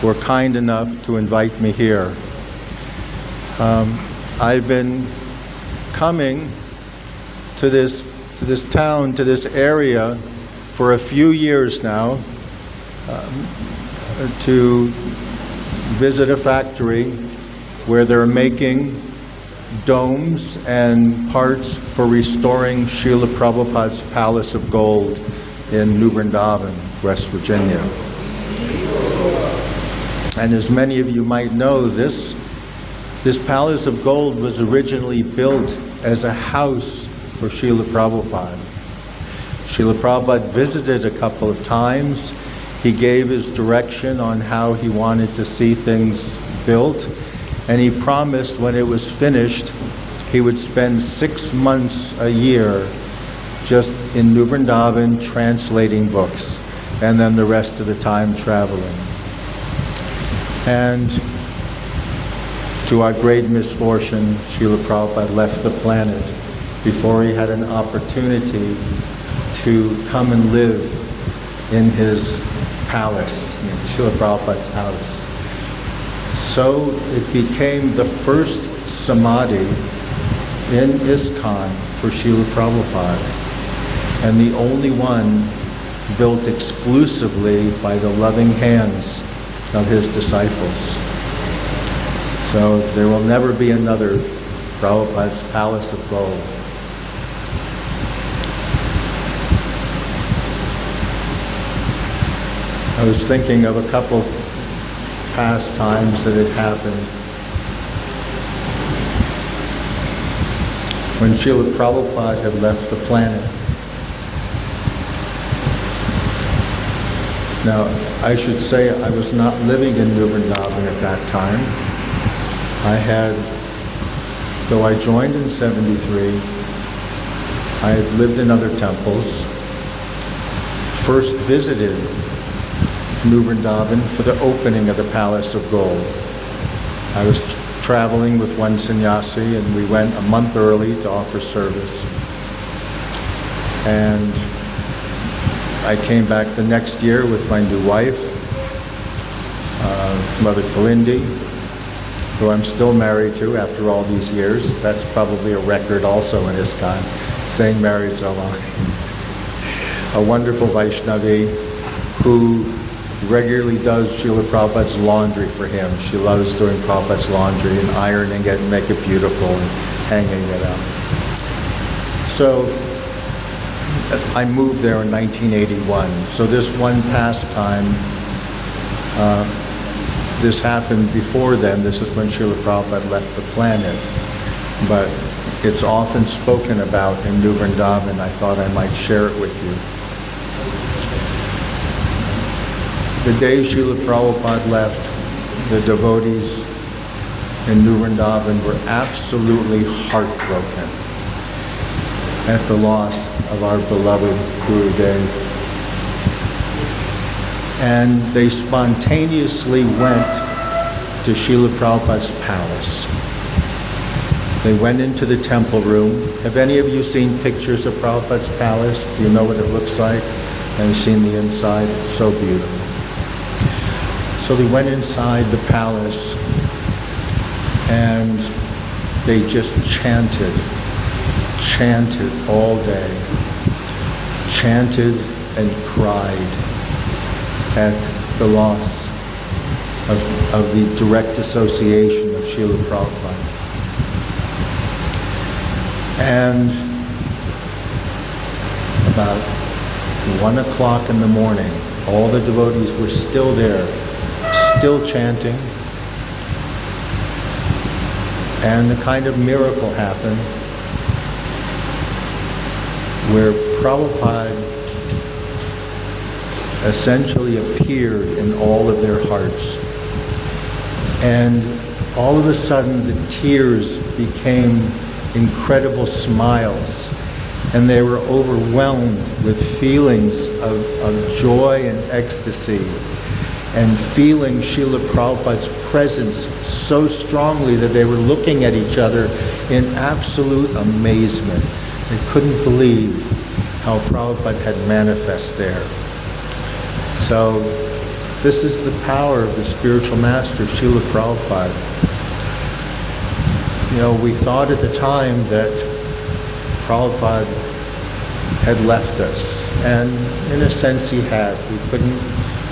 were kind enough to invite me here. I've been coming to this town, to this area for a few years now to visit a factory where they're making domes and parts for restoring Srila Prabhupada's Palace of Gold in New Vrindavan, West Virginia. And as many of you might know, this Palace of Gold was originally built as a house for Srila Prabhupada. Srila Prabhupada visited a couple of times. He gave his direction on how he wanted to see things built, and he promised when it was finished, he would spend 6 months a year just in New Vrindavan translating books, and then the rest of the time traveling. And to our great misfortune, Srila Prabhupada left the planet before he had an opportunity to come and live in his palace, in Srila Prabhupada's house. So it became the first samadhi in ISKCON for Srila Prabhupada, and the only one built exclusively by the loving hands of his disciples. So there will never be another Prabhupada's Palace of Gold. I was thinking of a couple past times that had happened. When Srila Prabhupada had left the planet. Now, I should say I was not living in New Vrindavan at that time. Though I joined in 73, I had lived in other temples, first visited New Vrindavan for the opening of the Palace of Gold. I was traveling with one sannyasi, and we went a month early to offer service. And I came back the next year with my new wife, Mother Kalindi, who I'm still married to after all these years. That's probably a record also in ISKCON, staying married so long. A wonderful Vaishnavi who regularly does Srila Prabhupada's laundry for him. She loves doing Prabhupada's laundry and ironing it and make it beautiful and hanging it up. So I moved there in 1981. So this one past time, this happened before then. This is when Srila Prabhupada left the planet. But it's often spoken about in New Vrindavan. I thought I might share it with you. The day Srila Prabhupada left, the devotees in New Vrindavan were absolutely heartbroken at the loss of our beloved Gurudev. And they spontaneously went to Srila Prabhupada's palace. They went into the temple room. Have any of you seen pictures of Prabhupada's palace? Do you know what it looks like? And seen the inside? It's so beautiful. So they went inside the palace and they just chanted all day, chanted and cried at the loss of the direct association of Srila Prabhupada. And about 1 o'clock in the morning, all the devotees were still there, still chanting, and a kind of miracle happened where Prabhupada essentially appeared in all of their hearts. And all of a sudden the tears became incredible smiles, and they were overwhelmed with feelings of joy and ecstasy, and feeling Srila Prabhupada's presence so strongly that they were looking at each other in absolute amazement. They couldn't believe how Prabhupada had manifest there. So This is the power of the spiritual master, Srila Prabhupada. We thought at the time that Prabhupada had left us, and in a sense he had. We couldn't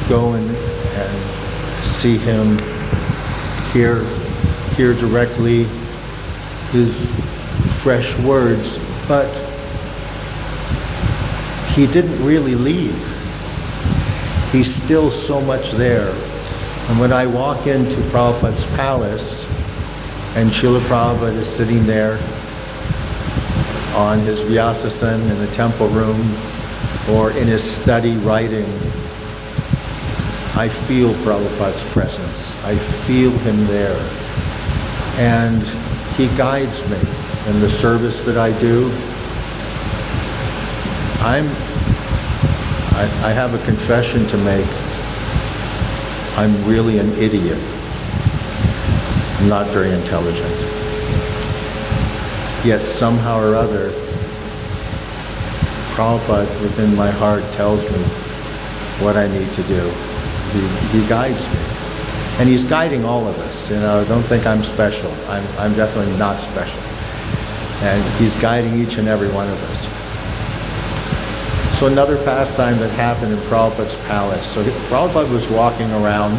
go and see him, hear directly his fresh words, but he didn't really leave. He's still so much there. And when I walk into Prabhupada's palace, and Srila Prabhupada is sitting there on his Vyasasana in the temple room, or in his study writing, I feel Prabhupada's presence. I feel him there. And he guides me in the service that I do. I have a confession to make. I'm really an idiot. I'm not very intelligent. Yet somehow or other, Prabhupada within my heart tells me what I need to do. He guides me. And he's guiding all of us. Don't think I'm special. I'm definitely not special. And he's guiding each and every one of us. So another pastime that happened in Prabhupada's palace. So Prabhupada was walking around,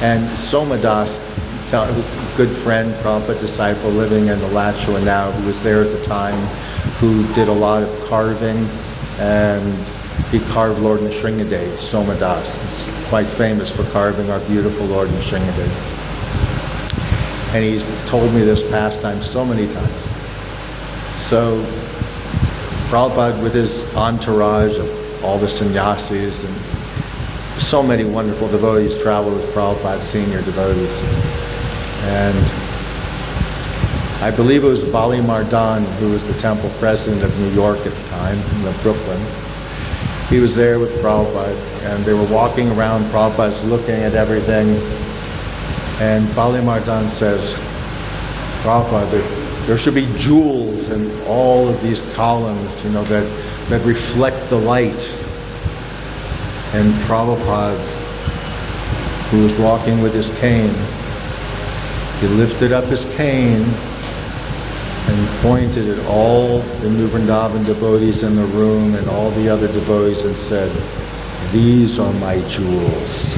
and Somadas, a good friend, Prabhupada disciple living in Alachua now, who was there at the time, who did a lot of carving, and he carved Lord Nrsingadev, Somadas. He's quite famous for carving our beautiful Lord Nrsingadev. And he's told me this pastime so many times. So Prabhupada, with his entourage of all the sannyasis and so many wonderful devotees, traveled with Prabhupada's senior devotees. And I believe it was Bali Mardan, who was the temple president of New York at the time, in Brooklyn. He was there with Prabhupada, and they were walking around. Prabhupada's looking at everything. And Bali Mardan says, Prabhupada, there should be jewels in all of these columns, that reflect the light. And Prabhupada, who was walking with his cane, he lifted up his cane and pointed at all the New Vrindavan devotees in the room and all the other devotees and said, "These are my jewels."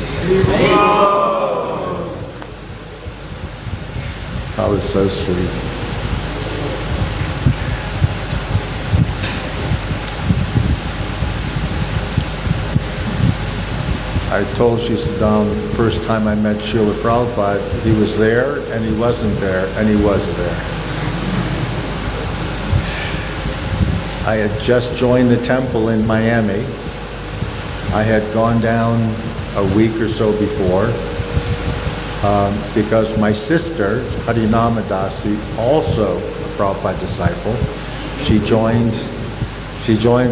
That was so sweet. I told Shri Saddam the first time I met Srila Prabhupada, he was there and he wasn't there and he was there. I had just joined the temple in Miami. I had gone down a week or so before because my sister, Harinama Dasi, also a Prabhupada disciple, she joined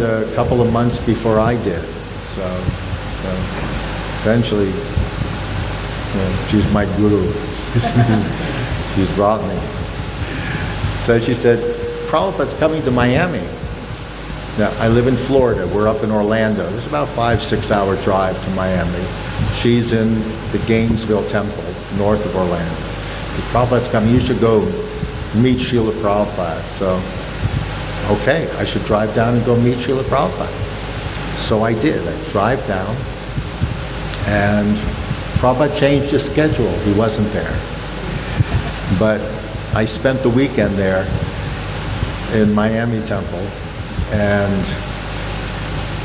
a couple of months before I did. So essentially, she's my guru. She's brought me. So she said, Prabhupada's coming to Miami. Now, I live in Florida. We're up in Orlando. There's about 5-6 hour drive to Miami. She's in the Gainesville Temple, north of Orlando. If Prabhupada's coming, you should go meet Srila Prabhupada. So, okay, I should drive down and go meet Srila Prabhupada. So I did. I drive down. And Prabhupada changed his schedule. He wasn't there. But I spent the weekend there in Miami Temple, and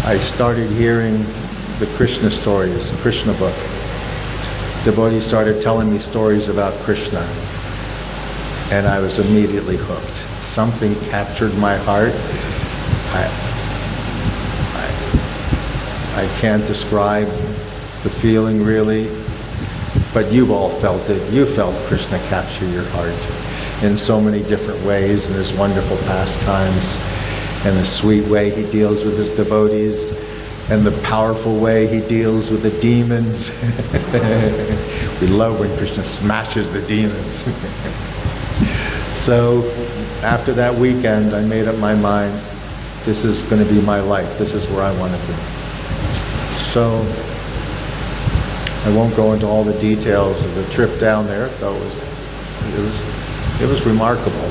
I started hearing the Krishna stories, Krishna book. Devotees started telling me stories about Krishna, and I was immediately hooked. Something captured my heart. I can't describe the feeling really, but you've all felt it. You felt Krishna capture your heart in so many different ways, in his wonderful pastimes, and the sweet way he deals with his devotees, and the powerful way he deals with the demons. We love when Krishna smashes the demons. So after that weekend, I made up my mind, this is going to be my life. This is where I want to be. So I won't go into all the details of the trip down there, though it was remarkable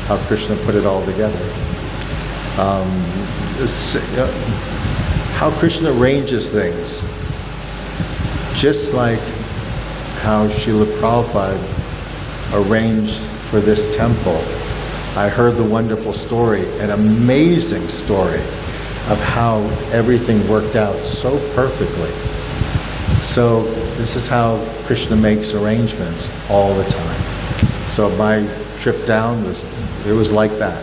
how Krishna put it all together. How Krishna arranges things, just like how Srila Prabhupada arranged for this temple. I heard the wonderful story, an amazing story of how everything worked out so perfectly. So this is how Krishna makes arrangements all the time. So my trip down was like that.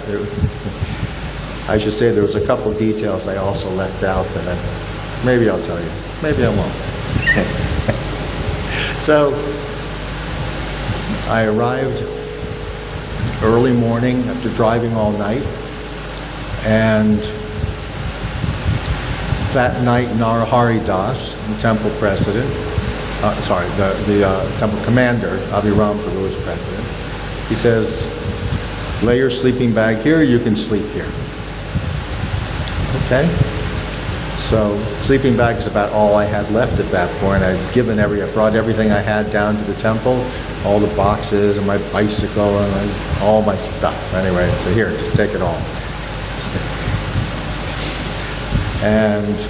I should say there was a couple details I also left out that maybe I'll tell you, maybe I won't. So I arrived early morning after driving all night, and that night Narahari Das, the temple president, the temple commander, Abhiram Prabhu was president, he says, lay your sleeping bag here, you can sleep here. Okay? So sleeping bag is about all I had left at that point. I brought everything I had down to the temple, all the boxes and my bicycle and all my stuff. Anyway, so here, just take it all. And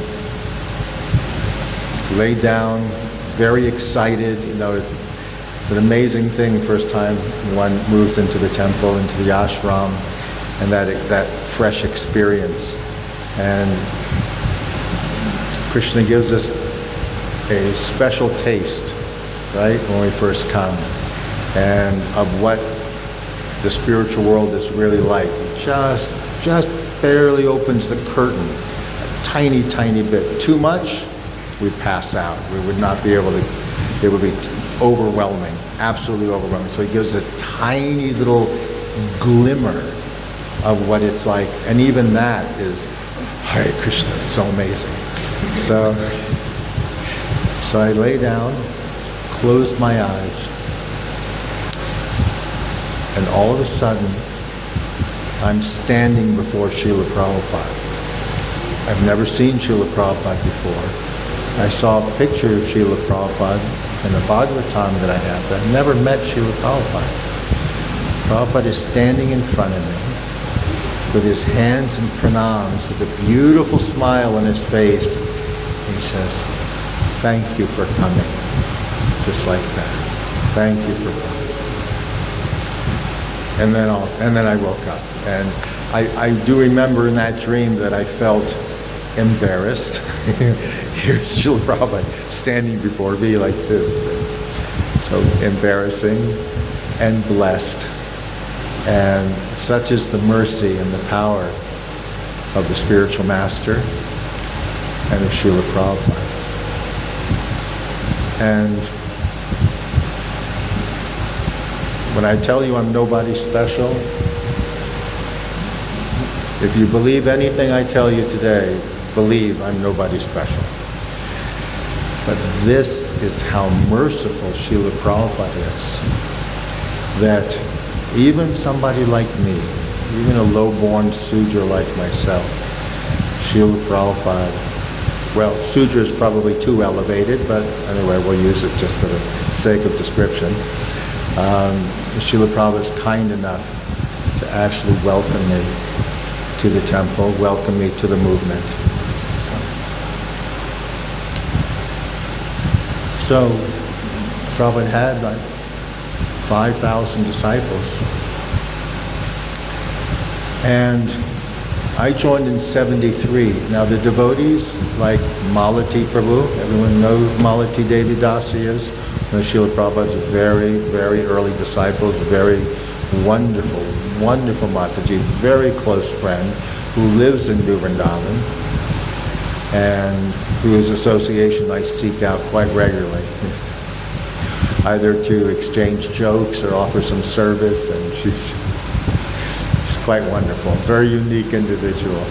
lay down, very excited. You know, it's an amazing thing first time one moves into the temple, into the ashram, and that fresh experience. And Krishna gives us a special taste, right, when we first come, and of what the spiritual world is really like. He just barely opens the curtain, a tiny, tiny bit. Too much, we'd pass out. We would not be able to, it would be overwhelming, absolutely overwhelming. So he gives a tiny little glimmer of what it's like, and even that is, Hare Krishna, it's so amazing. So I lay down, closed my eyes, and all of a sudden, I'm standing before Srila Prabhupada. I've never seen Srila Prabhupada before. I saw a picture of Srila Prabhupada in the Bhagavatam that I had, but I've never met Srila Prabhupada. Prabhupada is standing in front of me with his hands in pranams, with a beautiful smile on his face. He says, thank you for coming. Just like that. Thank you for coming. And then I woke up. And I do remember in that dream that I felt embarrassed. Here's Srila Prabhupada standing before me like this. So embarrassing and blessed. And such is the mercy and the power of the spiritual master and of Srila Prabhupada. And when I tell you I'm nobody special, if you believe anything I tell you today, believe I'm nobody special. But this is how merciful Srila Prabhupada is, that even somebody like me, even a low-born Sudra like myself, Srila Prabhupada, well, Sudra is probably too elevated, but anyway, we'll use it just for the sake of description. Srila Prabhupada is kind enough to actually welcome me to the temple, welcome me to the movement. So Prabhupada had like 5,000 disciples. And I joined in 73. Now the devotees, like Malati Prabhu, everyone knows Malati Devi Dasi is. Srila Prabhupada's very, very early disciples, very wonderful, wonderful Mataji, very close friend, who lives in New Vrindavan, and whose association I seek out quite regularly, either to exchange jokes or offer some service, and she's quite wonderful, very unique individual.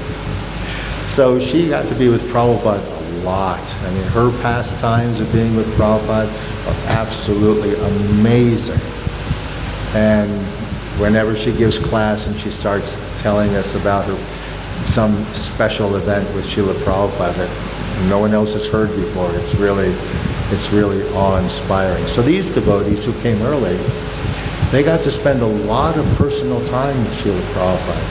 So she got to be with Prabhupada a lot. I mean, her pastimes of being with Prabhupada are absolutely amazing. And whenever she gives class and she starts telling us about some special event with Srila Prabhupada that no one else has heard before, it's really It's really awe-inspiring. So these devotees who came early, they got to spend a lot of personal time with Srila Prabhupada.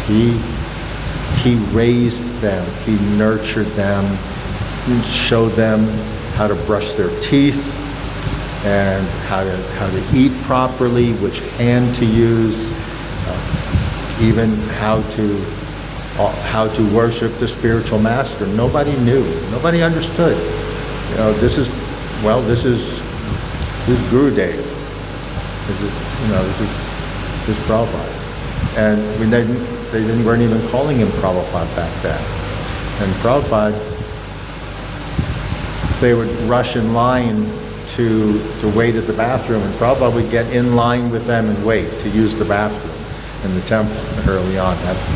He raised them, he nurtured them, he showed them how to brush their teeth and how to eat properly, which hand to use, even how to worship the spiritual master. Nobody knew, nobody understood. This is Gurudev. This is Prabhupada. And they weren't even calling him Prabhupada back then. And Prabhupada, they would rush in line to wait at the bathroom, and Prabhupada would get in line with them and wait to use the bathroom in the temple early on. That's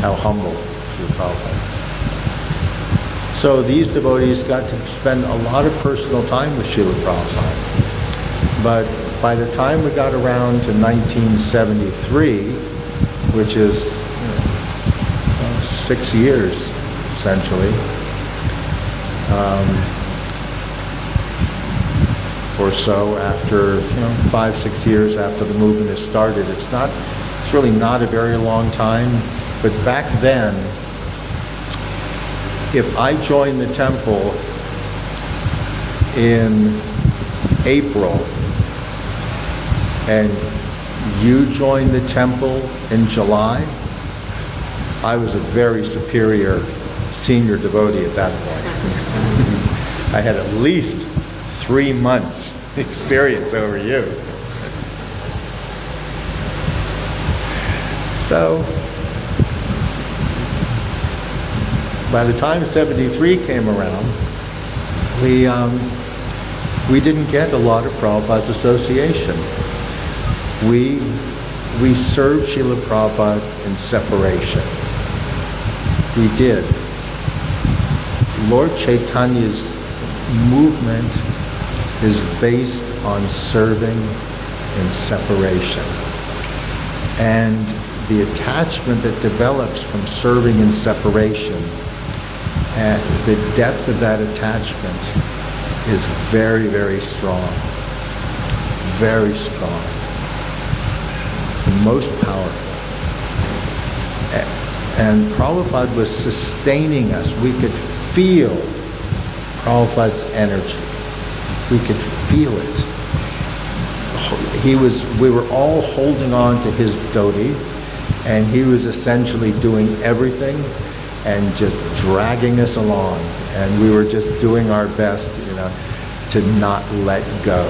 how humble Srila Prabhupada is. So these devotees got to spend a lot of personal time with Srila Prabhupada. But by the time we got around to 1973, which is 6 years essentially, or so after 5-6 years after the movement has started. It's really not a very long time, but back then, if I joined the temple in April and you joined the temple in July, I was a very superior senior devotee at that point. I had at least 3 months experience over you. So, by the time 73 came around, we didn't get a lot of Prabhupada's association. We served Srila Prabhupada in separation. We did. Lord Chaitanya's movement is based on serving in separation. And the attachment that develops from serving in separation, and the depth of that attachment is very, very strong. Very strong. The most powerful. And Prabhupada was sustaining us. We could feel Prabhupada's energy. We could feel it. We were all holding on to his dhoti, and he was essentially doing everything and just dragging us along. And we were just doing our best, to not let go.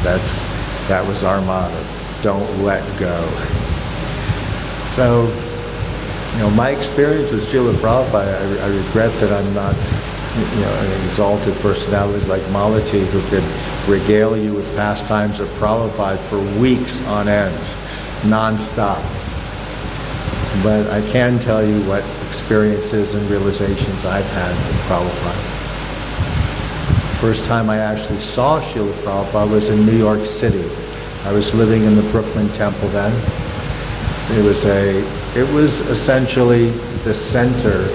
That was our motto. Don't let go. So, my experience with Srila Prabhupada, I regret that I'm not, an exalted personality like Malati who could regale you with pastimes of Prabhupada for weeks on end, non-stop. But I can tell you what experiences and realizations I've had with Prabhupada. First time I actually saw Srila Prabhupada was in New York City. I was living in the Brooklyn Temple then. It was essentially the center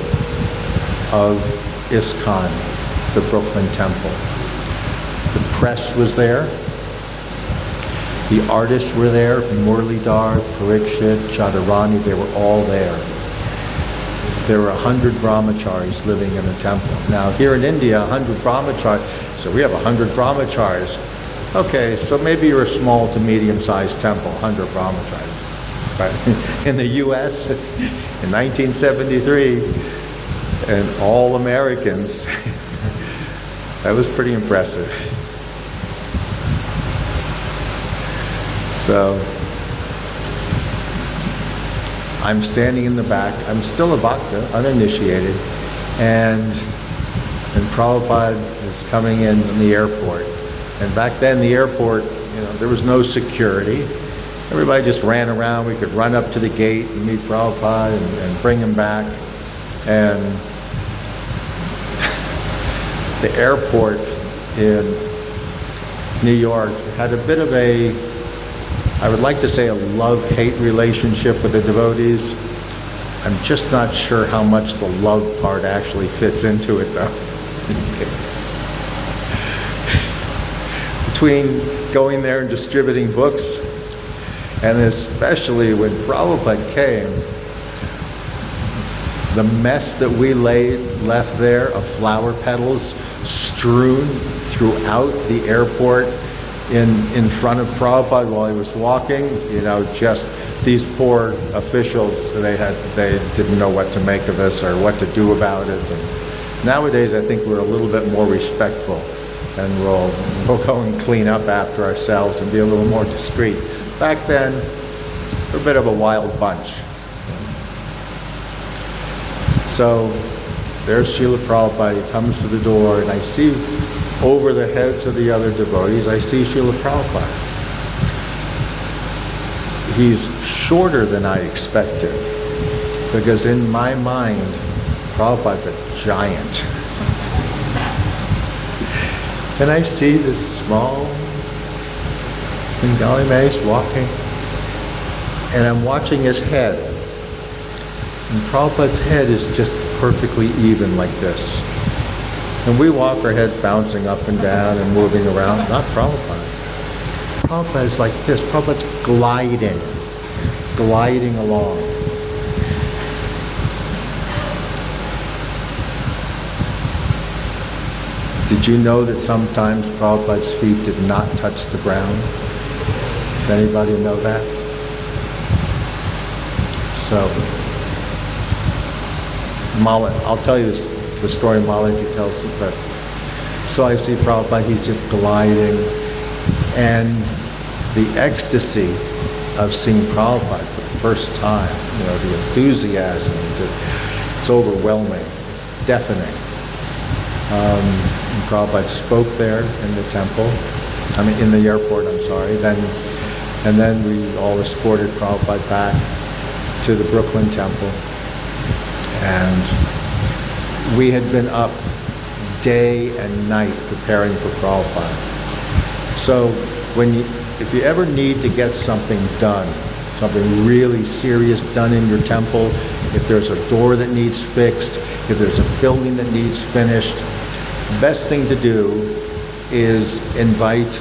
of ISKCON, the Brooklyn Temple. The press was there. The artists were there, Muralidhar, Parikshit, Chaturani, they were all there. There were 100 brahmacharis living in the temple. Now here in India, 100 brahmacharis, so we have 100 brahmacharis. Okay, so maybe you're a small to medium-sized temple, 100 brahmacharis. But in the US, in 1973, and all Americans, that was pretty impressive. So, I'm standing in the back. I'm still a bhakta, uninitiated, and Prabhupada is coming in the airport. And back then, the airport, there was no security. Everybody just ran around. We could run up to the gate and meet Prabhupada and bring him back. And the airport in New York had a bit of I would like to say a love-hate relationship with the devotees. I'm just not sure how much the love part actually fits into it, though. between going there and distributing books, and especially when Prabhupada came, the mess that we left there of flower petals strewn throughout the airport in front of Prabhupada while he was walking, just these poor officials, they didn't know what to make of this or what to do about it. And nowadays, I think we're a little bit more respectful, and we'll go and clean up after ourselves and be a little more discreet. Back then, we're a bit of a wild bunch. So there's Srila Prabhupada. He comes to the door, and I see over the heads of the other devotees, I see Srila Prabhupada. He's shorter than I expected, because in my mind, Prabhupada's a giant. And I see this small Bengali mace walking, and I'm watching his head. And Prabhupada's head is just perfectly even like this. And we walk our head bouncing up and down and moving around. Not Prabhupada. Prabhupada is like this. Prabhupada's gliding along. Did you know that sometimes Prabhupada's feet did not touch the ground? Does anybody know that? So, I'll tell you the story Malati tells, but so I see Prabhupada, he's just gliding, and the ecstasy of seeing Prabhupada for the first time, the enthusiasm, it's overwhelming, it's deafening. And Prabhupada spoke there in the temple, in the airport, and then we all escorted Prabhupada back to the Brooklyn temple. And we had been up day and night preparing for Prabhupada. So if you ever need to get something done, something really serious done in your temple, if there's a door that needs fixed, if there's a building that needs finished, the best thing to do is invite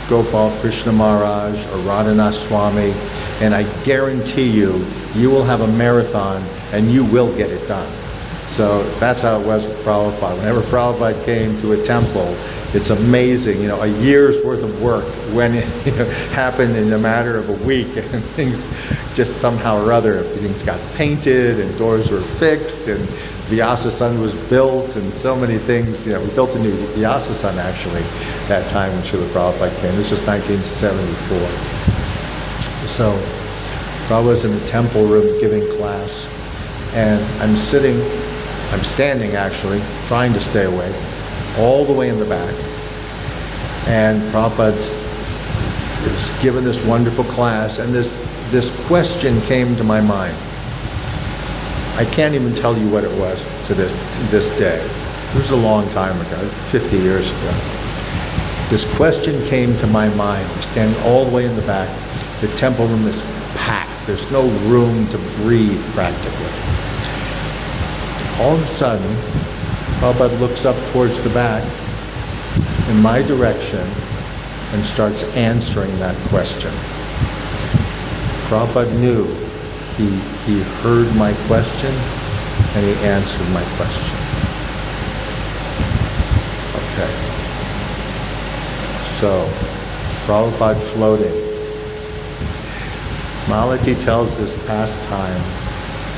Gopal Krishna Maharaj or Radhanath Swami, and I guarantee you will have a marathon and you will get it done. So that's how it was with Prabhupada. Whenever Prabhupada came to a temple, it's amazing, a year's worth of work when it happened in a matter of a week, and things just somehow or other, things got painted and doors were fixed and Vyasa-san was built and so many things. We built a new Vyasa-san actually that time when Srila Prabhupada came. This was 1974. So Prabhupada was in the temple room giving class, and I'm standing actually, trying to stay awake, all the way in the back. And Prabhupada is given this wonderful class, and this question came to my mind. I can't even tell you what it was to this day. It was a long time ago, 50 years ago. This question came to my mind. I'm standing all the way in the back. The temple room is packed. There's no room to breathe practically. All of a sudden, Prabhupada looks up towards the back in my direction and starts answering that question. Prabhupada knew he heard my question and he answered my question. Okay. So, Prabhupada floating. Malati tells this past time.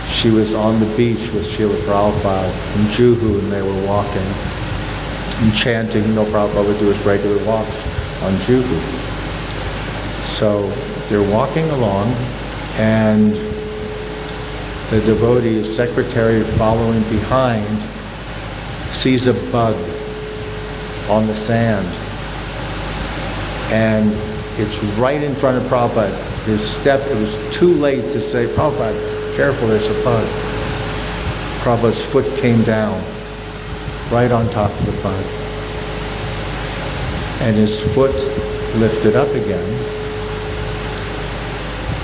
She was on the beach with Srila Prabhupada in Juhu, and they were walking and chanting. Prabhupada would do his regular walks on Juhu. So they're walking along, and the devotee's secretary following behind sees a bug on the sand, and it's right in front of Prabhupada. It was too late to say, Prabhupada, careful, there's a bug. Prabhupada's foot came down right on top of the bug. And his foot lifted up again.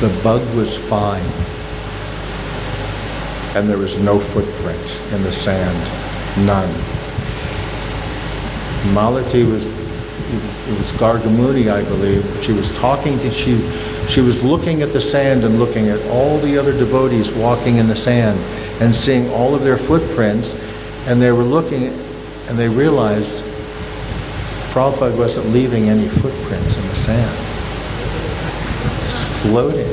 The bug was fine. And there was no footprint in the sand. None. Malati was it was Gargamuni, I believe. She was talking to, she was looking at the sand and looking at all the other devotees walking in the sand and seeing all of their footprints, and they were looking and they realized Prabhupada wasn't leaving any footprints in the sand. It's floating.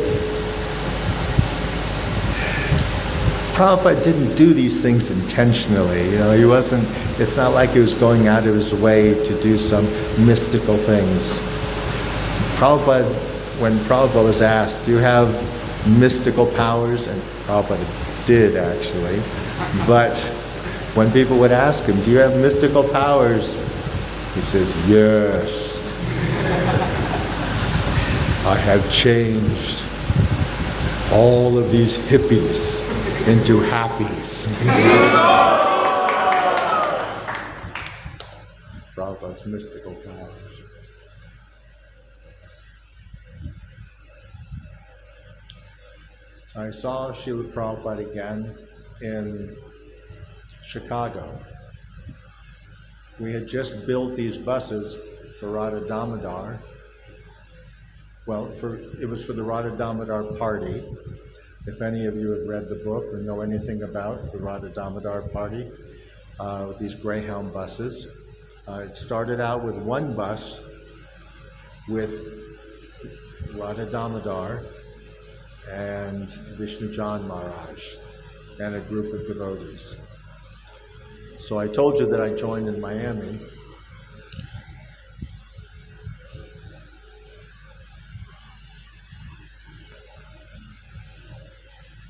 Prabhupada didn't do these things intentionally. He wasn't, it's not like he was going out of his way to do some mystical things. Prabhupada, when Prabhupada was asked, do you have mystical powers? And Prabhupada did, actually. But when people would ask him, do you have mystical powers? He says, yes. I have changed all of these hippies into happies. Prabhupada's mystical powers. So I saw Srila Prabhupada again in Chicago. We had just built these buses for Radha Damodar. Well, it was for the Radha Damodar party. If any of you have read the book or know anything about the Radha Damodar party, these Greyhound buses, it started out with one bus with Radha Damodar and Vishnu Jan Maharaj and a group of devotees. So I told you that I joined in Miami.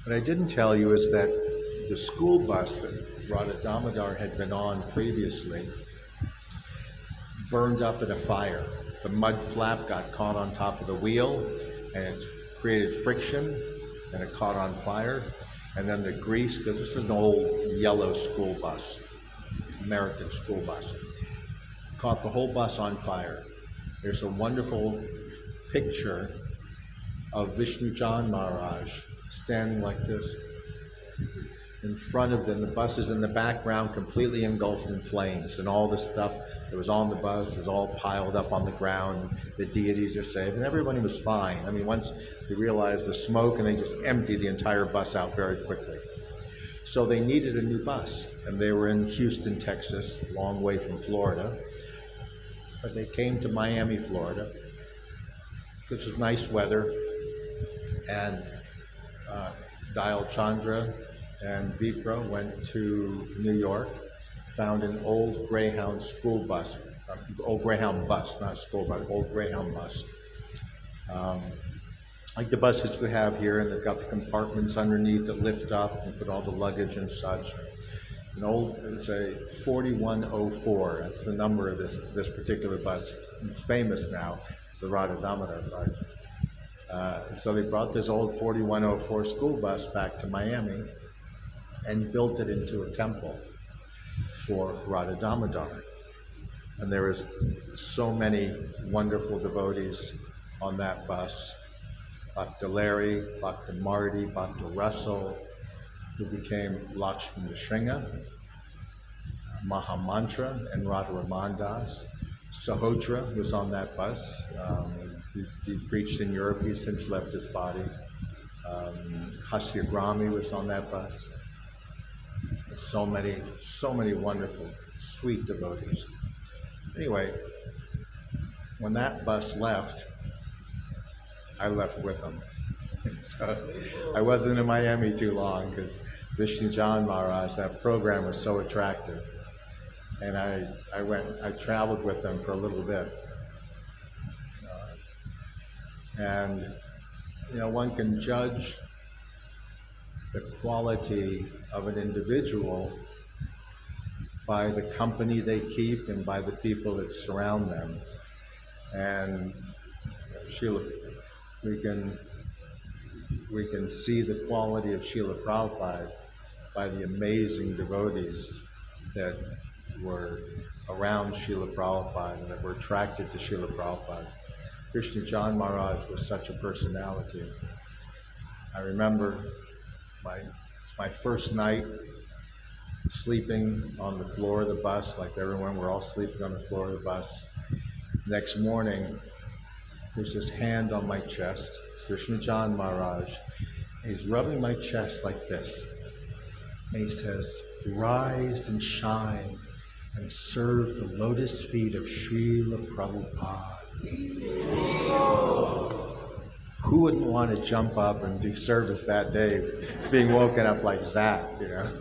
What I didn't tell you is that the school bus that Radha Damodar had been on previously burned up in a fire. The mud flap got caught on top of the wheel and it created friction and it caught on fire. And then the grease, because this is an old yellow school bus, American school bus, caught the whole bus on fire. There's a wonderful picture of Vishnu Jan Maharaj standing like this in front of them. The bus is in the background, completely engulfed in flames, and all this stuff that was on the bus is all piled up on the ground. The deities are saved, and everybody was fine. I mean, once they realized the smoke, and they just emptied the entire bus out very quickly. So they needed a new bus, and they were in Houston, Texas, a long way from Florida. But they came to Miami, Florida, because it was nice weather, and Dayal Chandra and Vipra went to New York, found an old Greyhound school bus, old Greyhound bus, not a school bus, old Greyhound bus. Like the buses we have here, and they've got the compartments underneath that lift up and put all the luggage and such. It's a 4104, that's the number of this particular bus. It's famous now, it's the Radha Damodar bus. So they brought this old 4104 school bus back to Miami and built it into a temple for Radha Damodar. And there was so many wonderful devotees on that bus. Bhakta Larry, Bhakta Marty, Bhakta Russell, who became Lakshman Nrsimha, Mahamantra and Radha Ramandas. Sahotra was on that bus. He preached in Europe. He's since left his body. Hasyagrami was on that bus. So many wonderful, sweet devotees. Anyway, when that bus left, I left with them. So I wasn't in Miami too long because Vishnu Jan Maharaj, that program was so attractive. And I traveled with them for a little bit. And one can judge the quality of an individual by the company they keep and by the people that surround them. And we can see the quality of Srila Prabhupada by the amazing devotees that were around Srila Prabhupada and that were attracted to Srila Prabhupada. Krishna Jan Maharaj was such a personality. I remember my first night sleeping on the floor of the bus, like everyone, we're all sleeping on the floor of the bus. Next morning, there's his hand on my chest. It's Krishna Chan Maharaj. He's rubbing my chest like this. And he says, rise and shine and serve the lotus feet of Srila Prabhupada. Who wouldn't want to jump up and do service that day, being woken up like that, you know?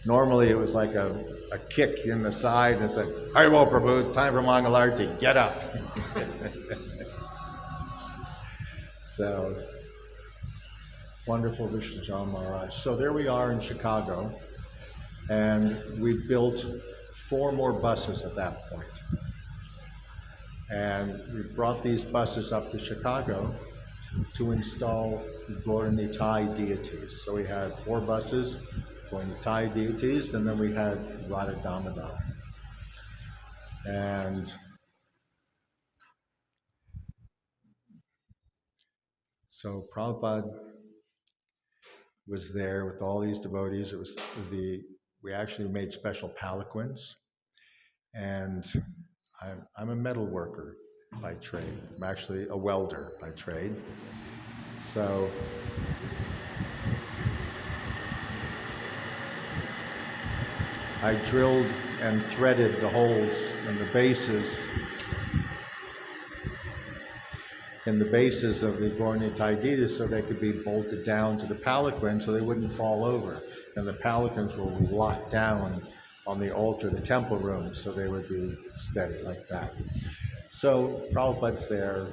Normally it was like a kick in the side, and it's like, Haribo Prabhu, time for Mangalarti, get up. So, wonderful Vishnu John Maharaj. So there we are in Chicago, and we built 4 more buses at that point. And we brought these buses up to Chicago to install Gauranitai deities. So we had 4 buses, Gauranitai deities, and then we had Radha Damodar. And so Prabhupada was there with all these devotees. It was we actually made special palanquins, and I'm a metal worker by trade. I'm actually a welder by trade. So I drilled and threaded the holes in the bases of the Gauranitai deities so they could be bolted down to the palanquin so they wouldn't fall over. And the palanquins were locked down on the altar, the temple room, so they would be steady like that. So Prabhupada's there,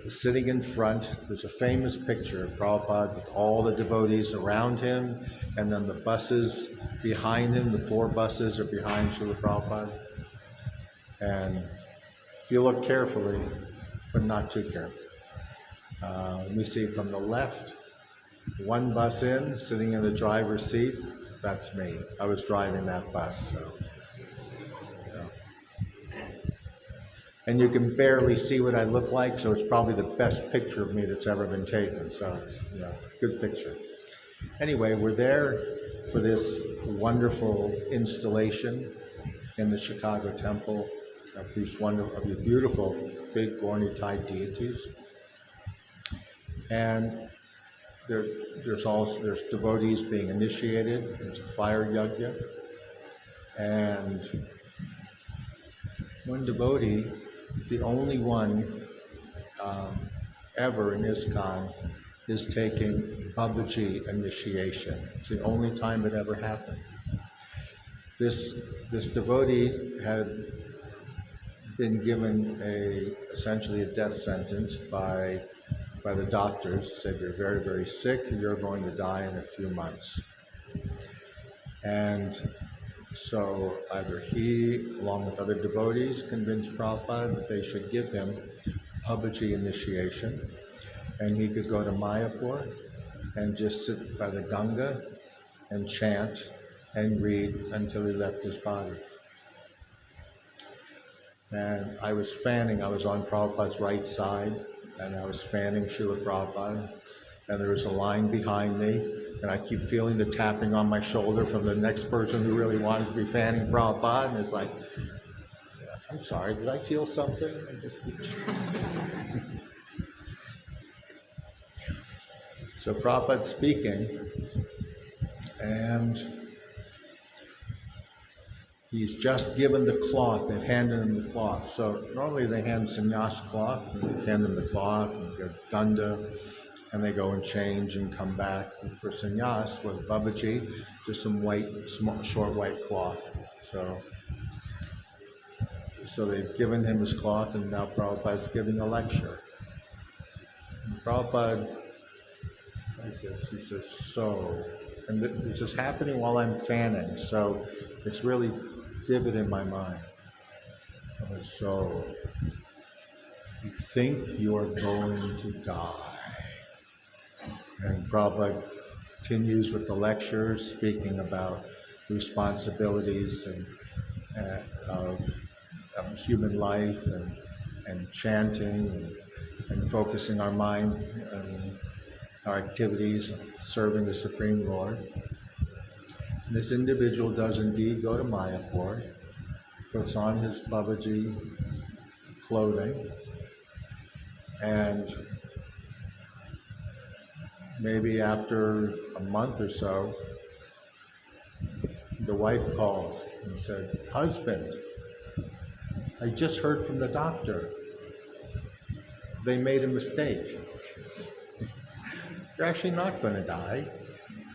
sitting in front. There's a famous picture of Prabhupada with all the devotees around him, and then the buses behind him, the 4 buses are behind Srila Prabhupada. And if you look carefully, but not too carefully, we see from the left, 1 bus in, sitting in the driver's seat. That's me. I was driving that bus, so. And you can barely see what I look like, so it's probably the best picture of me that's ever been taken. So it's a good picture. Anyway, we're there for this wonderful installation in the Chicago temple of these beautiful big Gauranitai deities. And there's devotees being initiated. There's a fire yajna. And one devotee, the only one ever in ISKCON, is taking Babaji initiation. It's the only time it ever happened. This devotee had been given essentially a death sentence by the doctors. Said, you're very, very sick, you're going to die in a few months. And so either he, along with other devotees, convinced Prabhupada that they should give him Babaji initiation, and he could go to Mayapur and just sit by the Ganga and chant and read until he left his body. And I was on Prabhupada's right side, and I was fanning Srila Prabhupada, and there was a line behind me, and I keep feeling the tapping on my shoulder from the next person who really wanted to be fanning Prabhupada, and it's like, I'm sorry, did I feel something? So Prabhupada's speaking, and he's just given the cloth. They've handed him the cloth. So normally they hand sannyas cloth, and they hand him the cloth, and they go danda, and they go and change and come back. And for sannyas, with Babaji, just some short white cloth. So they've given him his cloth, and now Prabhupada's giving a lecture. And Prabhupada, I guess he says, and this is happening while I'm fanning, so it's really vivid in my mind. So, you think you are going to die. And Prabhupada continues with the lecture, speaking about responsibilities of human life and chanting and focusing our mind and our activities, serving the Supreme Lord. This individual does indeed go to Mayapur, puts on his Babaji clothing, and maybe after a month or so, the wife calls and said, "Husband, I just heard from the doctor. They made a mistake. You're actually not going to die.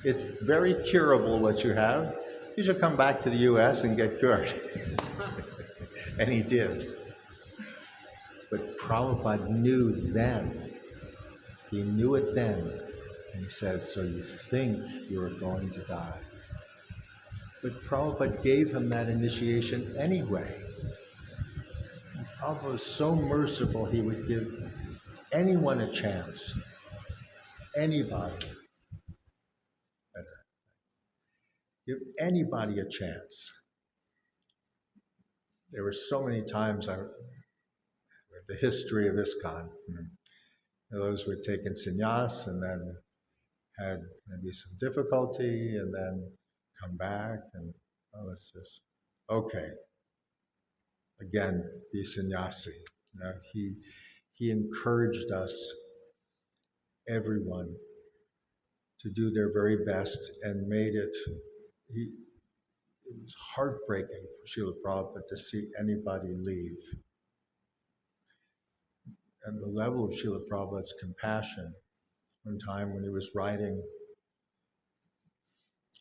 It's very curable what you have. You should come back to the US and get cured." And he did. But Prabhupada knew then, he knew it then, and he said, "So you think you're going to die." But Prabhupada gave him that initiation anyway. And Prabhupada was so merciful, he would give anyone a chance, anybody. Give anybody a chance. There were so many times the history of ISKCON. Those who had taken sannyas and then had maybe some difficulty and then come back and, oh, it's just, okay, again, be sannyasi. You know, he encouraged us, everyone, to do their very best and made it, it was heartbreaking for Srila Prabhupada to see anybody leave. And the level of Srila Prabhupada's compassion, one time when he was riding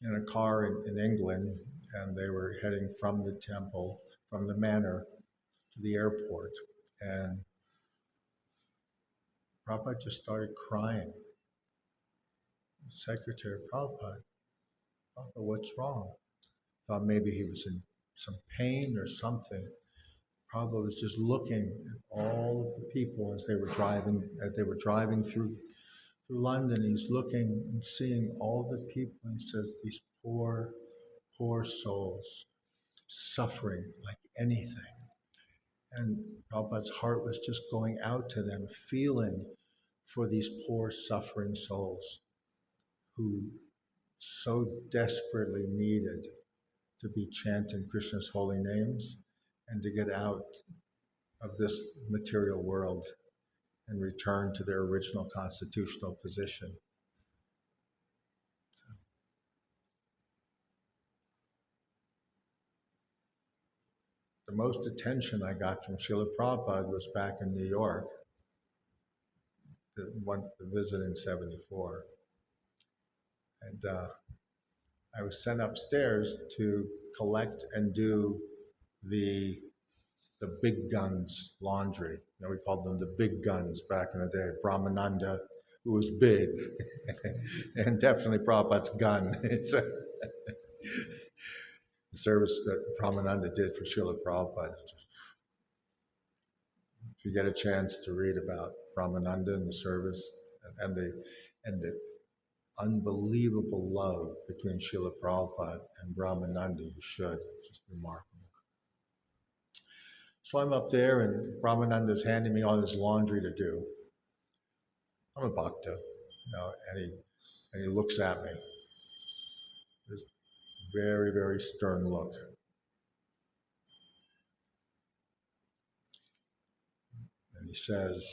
in a car in England, and they were heading from the temple, from the manor, to the airport, and Prabhupada just started crying. The secretary, "Prabhupada, what's wrong?" Thought maybe he was in some pain or something. Prabhupada was just looking at all of the people as they were driving through London. He's looking and seeing all the people, and he says, "These poor, poor souls, suffering like anything." And Prabhupada's heart was just going out to them, feeling for these poor suffering souls who so desperately needed to be chanting Krishna's holy names and to get out of this material world and return to their original constitutional position. The most attention I got from Srila Prabhupada was back in New York, the visit in '74. And I was sent upstairs to collect and do the big guns laundry. You know, we called them the big guns back in the day. Brahmananda, who was big, and definitely Prabhupada's gun. It's the service that Brahmananda did for Srila Prabhupada. If you get a chance to read about Brahmananda and the service and the unbelievable love between Srila Prabhupada and Brahmananda, you should. It's just remarkable. So I'm up there, and Brahmananda's handing me all this laundry to do. I'm a bhakta, you know, and he looks at me. This very, very stern look. And he says,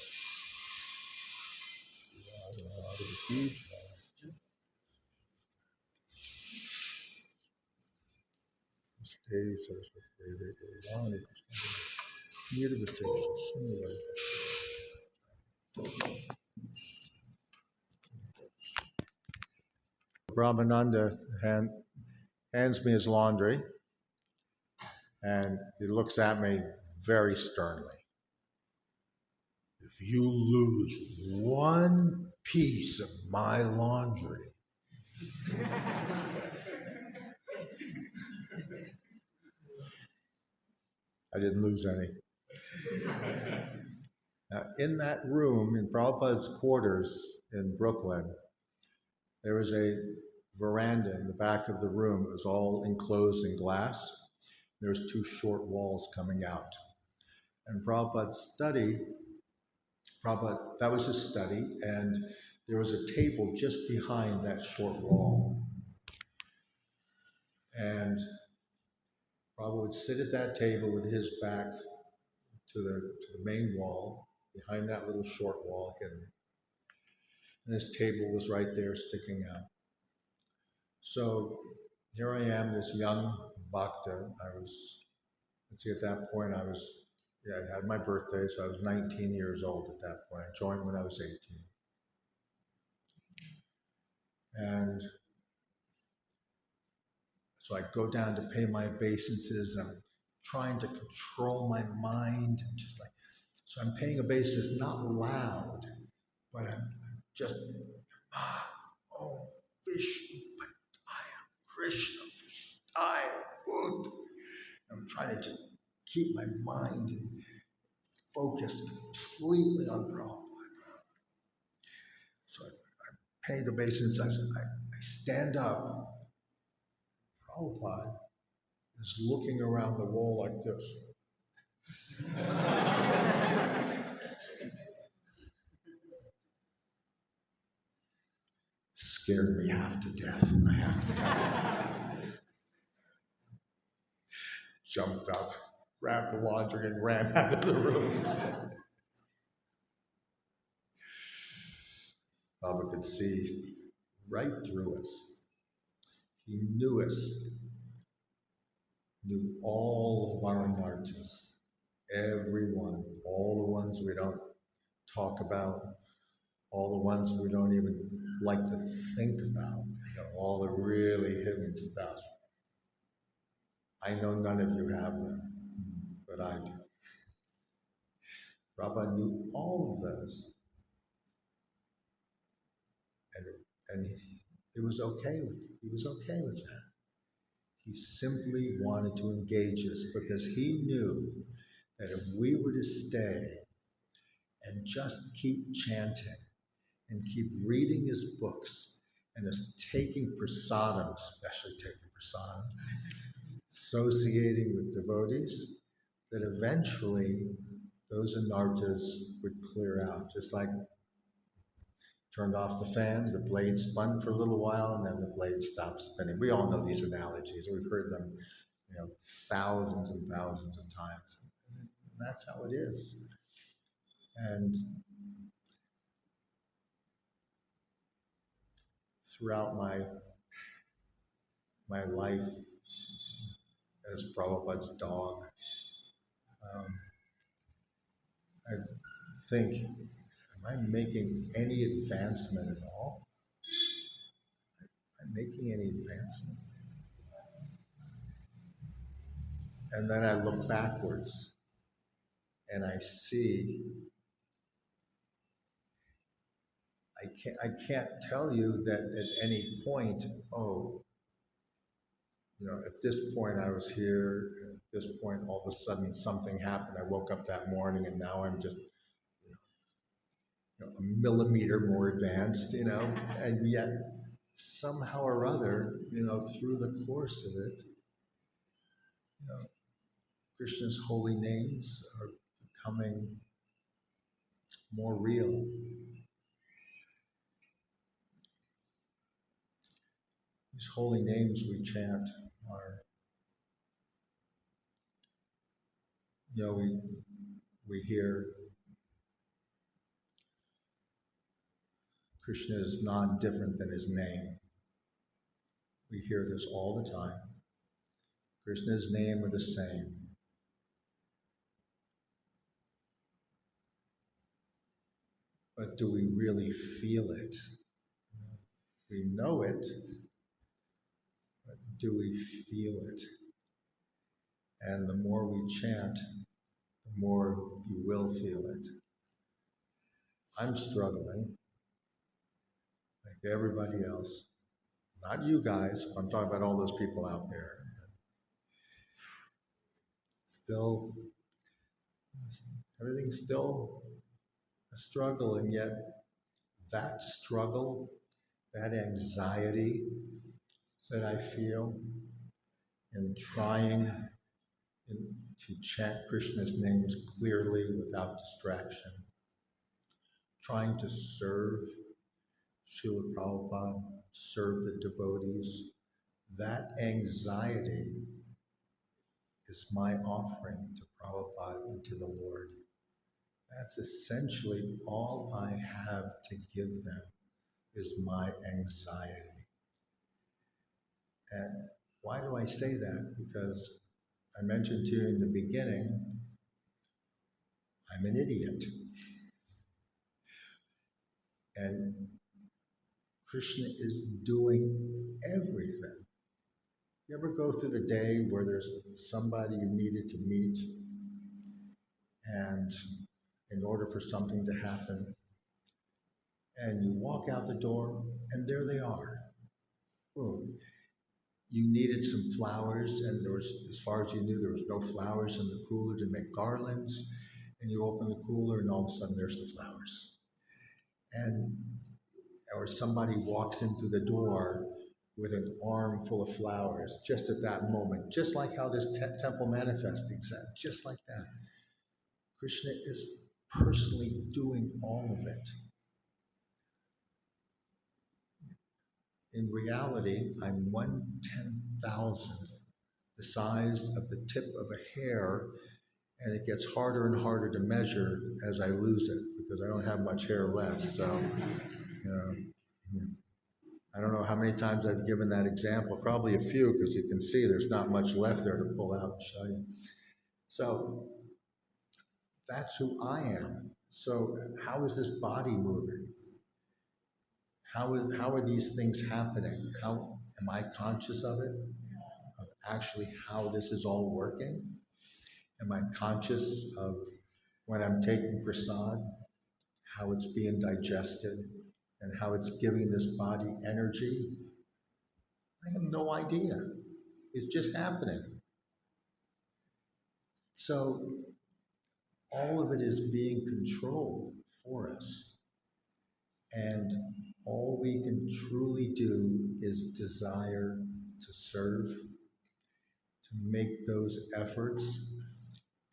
Brahmananda hands me his laundry, and he looks at me very sternly. "If you lose one piece of my laundry," I didn't lose any. Now, in that room, in Prabhupada's quarters in Brooklyn, there was a veranda in the back of the room. It was all enclosed in glass. There was two short walls coming out. And Prabhupada's study, that was his study, and there was a table just behind that short wall. And Prabhu would sit at that table with his back to the main wall, behind that little short wall hidden. And his table was right there sticking out. So here I am, this young bhakta. Let's see, at that point I had my birthday, so I was 19 years old at that point. I joined when I was 18. And so I go down to pay my obeisances. I'm trying to control my mind, and just like, so I'm paying obeisance not loud, but I'm just, oh, Vishnu, Padaya, Krishna, Padaya, Buddha. I'm trying to just keep my mind focused completely on Prabhupada. So I pay the obeisance, I stand up. Prabhupada is looking around the wall like this. Scared me half to death, I have to tell you. Jumped up, grabbed the laundry, and ran out of the room. Baba could see right through us. He knew us, knew all of our anartas, everyone, all the ones we don't talk about, all the ones we don't even like to think about, all the really hidden stuff. I know none of you have them, but I do. Prabhupada knew all of those. And it was okay he was okay with that. He simply wanted to engage us because he knew that if we were to stay and just keep chanting and keep reading his books and just taking prasadam, especially taking prasadam, associating with devotees, that eventually those anartas would clear out. Just like turned off the fan, the blade spun for a little while, and then the blade stopped spinning. We all know these analogies. We've heard them, thousands and thousands of times. And that's how it is. And throughout my life as Prabhupada's dog, I think, am I making any advancement at all? Am I making any advancement? And then I look backwards and I see, I can't tell you that at any point, at this point I was here, at this point all of a sudden something happened. I woke up that morning and now I'm just a millimeter more advanced, and yet somehow or other, through the course of it, Krishna's holy names are becoming more real. These holy names we chant are, we hear Krishna is non-different than his name. We hear this all the time. Krishna's name are the same. But do we really feel it? We know it, but do we feel it? And the more we chant, the more you will feel it. I'm struggling, like everybody else. Not you guys, I'm talking about all those people out there. Still, everything's still a struggle, and yet that struggle, that anxiety that I feel in trying to chant Krishna's names clearly without distraction, trying to serve Srila Prabhupada, serve the devotees, That anxiety is my offering to Prabhupada and to the Lord. That's essentially all I have to give them is my anxiety. And why do I say that? Because I mentioned to you in the beginning, I'm an idiot. And Krishna is doing everything. You ever go through the day where there's somebody you needed to meet, and in order for something to happen, and you walk out the door, and there they are. Boom. You needed some flowers, and there was, as far as you knew, there was no flowers in the cooler to make garlands, and you open the cooler, and all of a sudden there's the flowers. And or somebody walks in through the door with an arm full of flowers just at that moment, just like how this temple manifests, exact, just like that. Krishna is personally doing all of it. In reality, I'm 1/10,000th the size of the tip of a hair, and it gets harder and harder to measure as I lose it because I don't have much hair left. So, you know, I don't know how many times I've given that example, probably a few, because you can see there's not much left there to pull out and show you. So that's who I am. So how is this body moving? How are these things happening? How am I conscious of it? Of actually how this is all working? Am I conscious of when I'm taking prasad, how it's being digested and how it's giving this body energy? I have no idea. It's just happening. So all of it is being controlled for us. And all we can truly do is desire to serve, to make those efforts,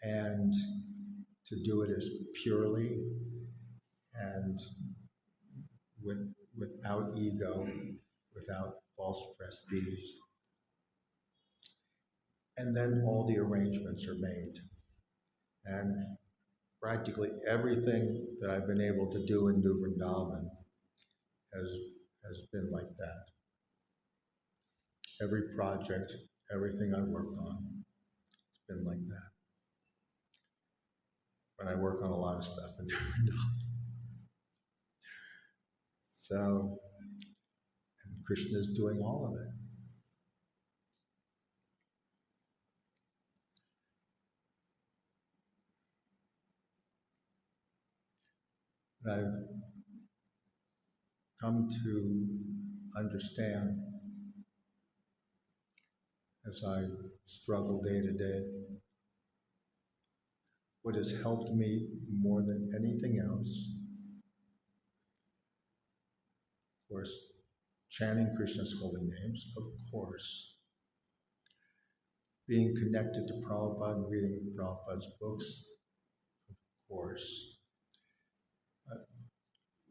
and to do it as purely and without ego, without false prestige. And then all the arrangements are made. And practically everything that I've been able to do in New Vrindavan has been like that. Every project, everything I worked on, it's been like that. But I work on a lot of stuff in New Vrindavan. So, and Krishna is doing all of it. And I've come to understand as I struggle day to day, what has helped me more than anything else, of course, chanting Krishna's holy names, of course, being connected to Prabhupada and reading Prabhupada's books, of course.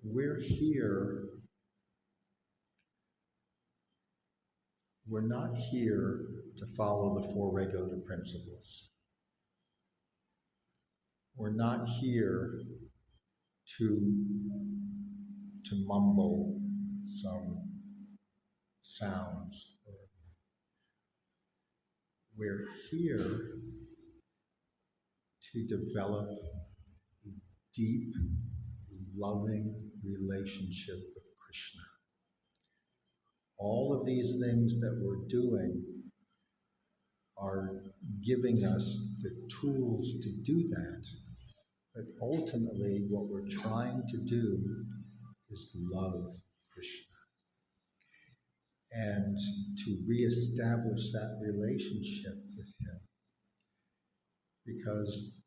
We're here, we're not here to follow the four regular principles. We're not here to mumble some sounds. We're here to develop a deep, loving relationship with Krishna. All of these things that we're doing are giving us the tools to do that. But ultimately, what we're trying to do is love Krishna and to reestablish that relationship with him. Because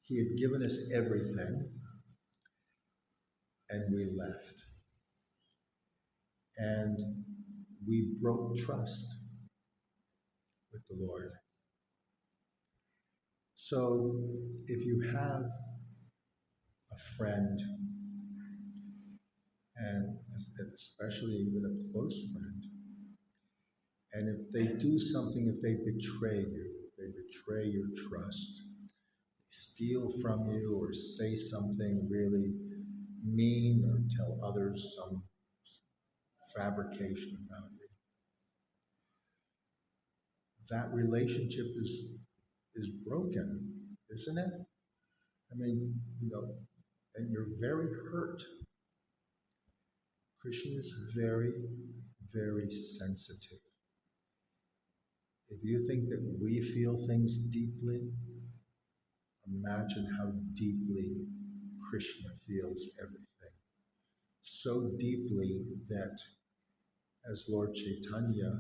he had given us everything and we left. And we broke trust with the Lord. So if you have a friend, and especially even a close friend, And if they do something, if they betray you, they betray your trust, steal from you or say something really mean or tell others some fabrication about you, that relationship is broken, isn't it? I mean, and you're very hurt. Krishna is very, very sensitive. If you think that we feel things deeply, imagine how deeply Krishna feels everything. So deeply that, as Lord Chaitanya,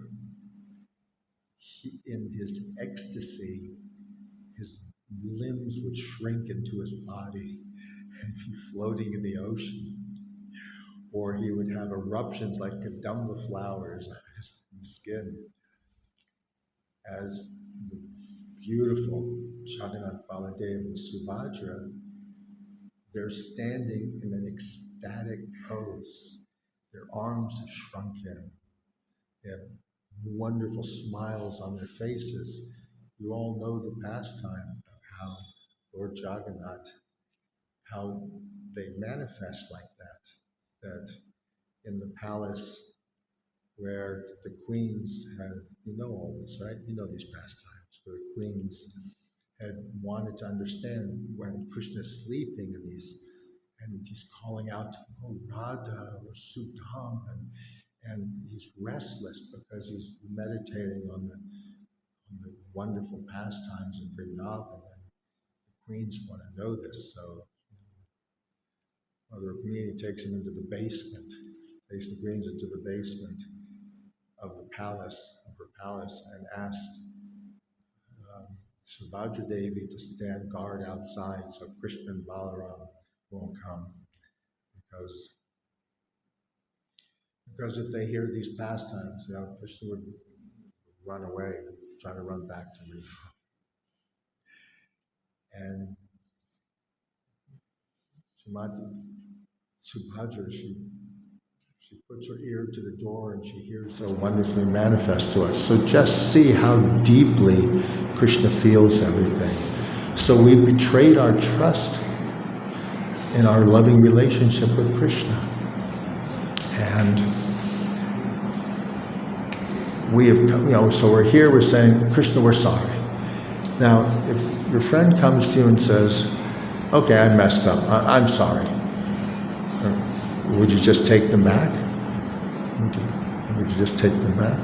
in his ecstasy, his limbs would shrink into his body and be floating in the ocean. Or he would have eruptions like kadamba flowers on his skin. As the beautiful Jagannath, Baladev, and Subhadra, they're standing in an ecstatic pose. Their arms have shrunken. They have wonderful smiles on their faces. You all know the pastime of how Lord Jagannath, how they manifest like that in the palace where the queens had, you know all this, right? You know these pastimes, where the queens had wanted to understand when Krishna is sleeping and he's calling out to Radha or Sudam, and he's restless because he's meditating on the wonderful pastimes in Vrindavan, and the queens want to know this. So Mother Rukmini takes him into the basement, takes the queens into the basement of her palace, and asked Subhadra Devi to stand guard outside so Krishna and Balaram won't come, because if they hear these pastimes, Krishna would run away, try to run back to me. And Subhadra, she puts her ear to the door and she hears so wonderfully manifest to us. So just see how deeply Krishna feels everything. So we betrayed our trust in our loving relationship with Krishna. And we have, so we're here, we're saying, Krishna, we're sorry. Now, if your friend comes to you and says, okay, I messed up, I'm sorry. Would you just take them back? Would you just take them back?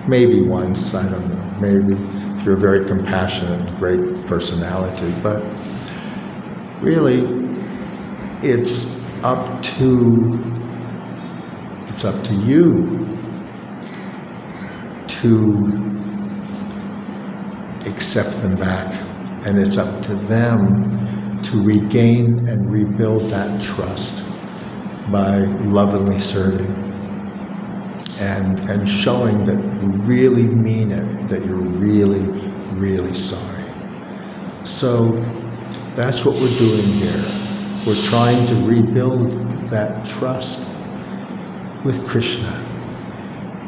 Maybe once, I don't know. Maybe if you're a very compassionate, great personality. But really, it's up to you to accept them back, and it's up to them to regain and rebuild that trust by lovingly serving and showing that you really mean it, that you're really, really sorry. So that's what we're doing here. We're trying to rebuild that trust with Krishna,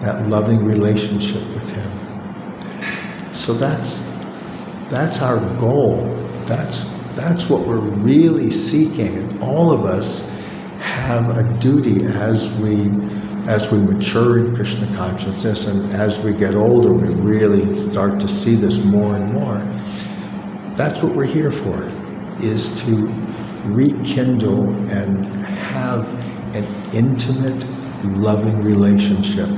that loving relationship with him. So that's our goal. That's what we're really seeking. And all of us have a duty as we mature in Krishna consciousness, and as we get older, we really start to see this more and more. That's what we're here for, is to rekindle and have an intimate, loving relationship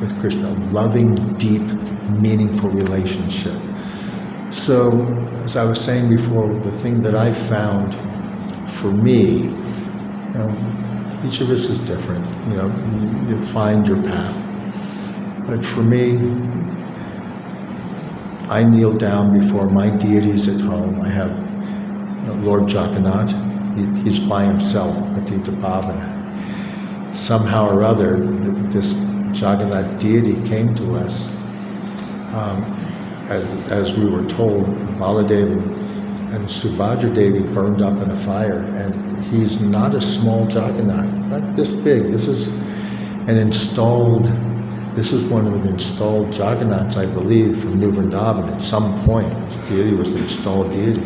with Krishna, a loving, deep, meaningful relationship. So, as I was saying before, the thing that I found for me, each of us is different, you find your path. But for me, I kneel down before my deities at home. I have Lord Jagannath, he's by himself, Patita Pavana. Somehow or other, this Jagannath deity came to us. As we were told, Baladev and Subhadra Devi burned up in a fire, and he's not a small Jagannath, not this big. This is an installed This is one of the installed Jagannaths, I believe, from New Vrindavan. At some point, this deity was the installed deity.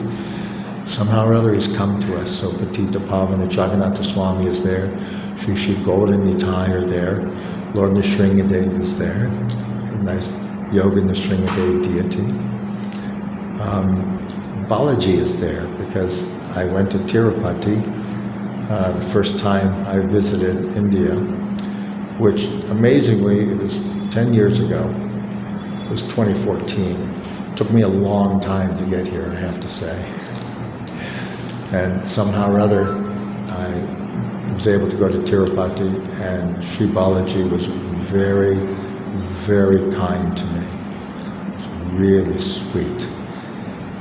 Somehow or other, he's come to us. So Patita Pavana Jagannatha Swami is there. Sri Sri Gaura Nitai are there. Lord Nrsingadev is there. A nice Yoga Nrsingadev deity. Balaji is there because I went to Tirupati the first time I visited India, which amazingly, it was 10 years ago. It was 2014. It took me a long time to get here, I have to say. And somehow or other, I was able to go to Tirupati, and Sri Balaji was very, very kind to me. It's really sweet.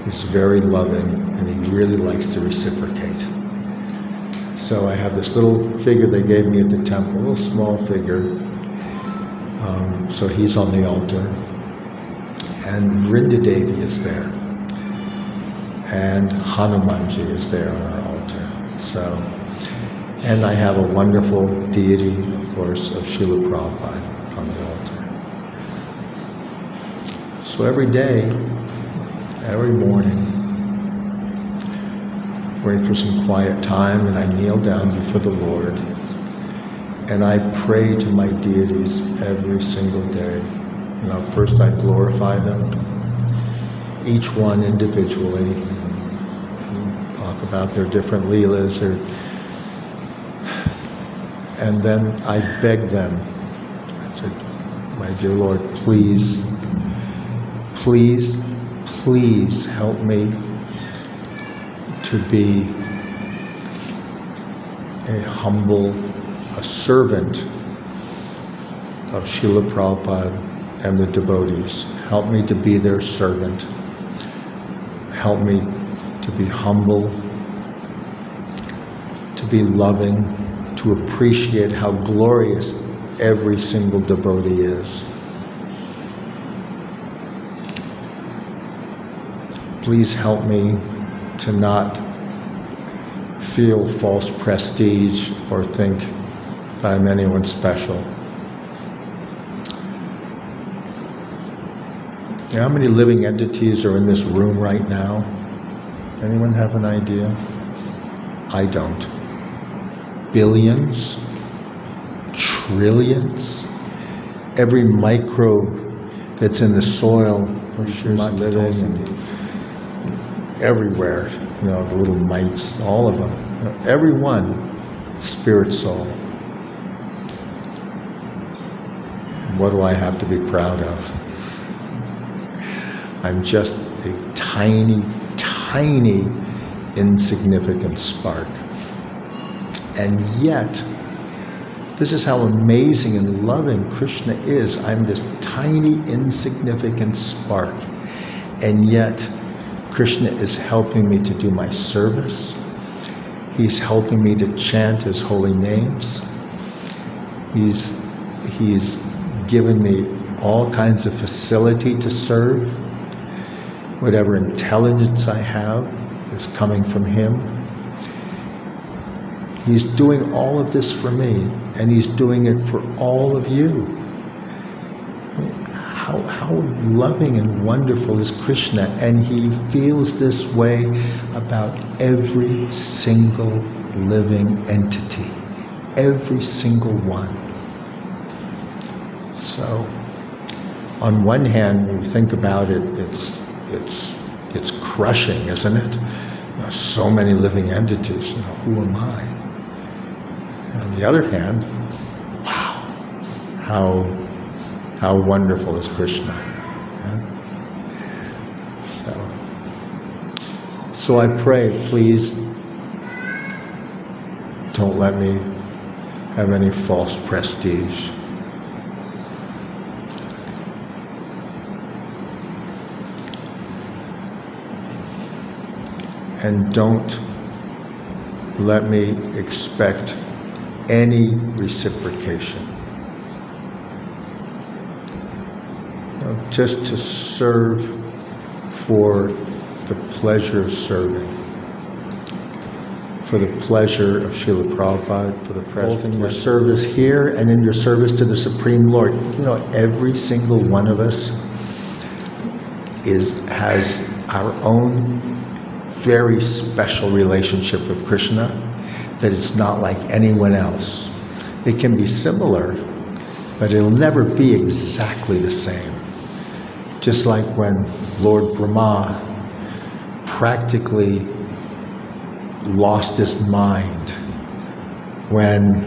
He's very loving, and he really likes to reciprocate. So I have this little figure they gave me at the temple, a little small figure. So he's on the altar. And Vrindadevi is there. And Hanumanji is there on our altar. So, and I have a wonderful deity, of course, of Srila Prabhupada on the altar. So every day, every morning, wait for some quiet time, and I kneel down before the Lord, and I pray to my deities every single day. First I glorify them, each one individually, and talk about their different leelas, and then I beg them. I said, my dear Lord, please, please, please help me to be a servant of Srila Prabhupada and the devotees. Help me to be their servant. Help me to be humble, to be loving, to appreciate how glorious every single devotee is. Please help me to not feel false prestige or think that I'm anyone special. You know how many living entities are in this room right now? Anyone have an idea? I don't. Billions? Trillions? Every microbe that's in the soil is living everywhere. The little mites, all of them. Every one, spirit soul. What do I have to be proud of? I'm just a tiny, tiny, insignificant spark. And yet, this is how amazing and loving Krishna is. I'm this tiny, insignificant spark. And yet, Krishna is helping me to do my service. He's helping me to chant his holy names. He's given me all kinds of facility to serve. Whatever intelligence I have is coming from him. He's doing all of this for me, and he's doing it for all of you. How loving and wonderful is Krishna, and he feels this way about every single living entity, every single one. So, on one hand, when you think about it, it's crushing, isn't it? So many living entities. Who am I? And on the other hand, wow, how wonderful is Krishna. Yeah? So I pray, please don't let me have any false prestige. And don't let me expect any reciprocation. Just to serve for the pleasure of serving, for the pleasure of Srila Prabhupada, for the both in your service here and in your service to the Supreme Lord. You know, every single one of us has our own very special relationship with Krishna that it's not like anyone else. It can be similar, but it'll never be exactly the same. Just like when Lord Brahma practically lost his mind when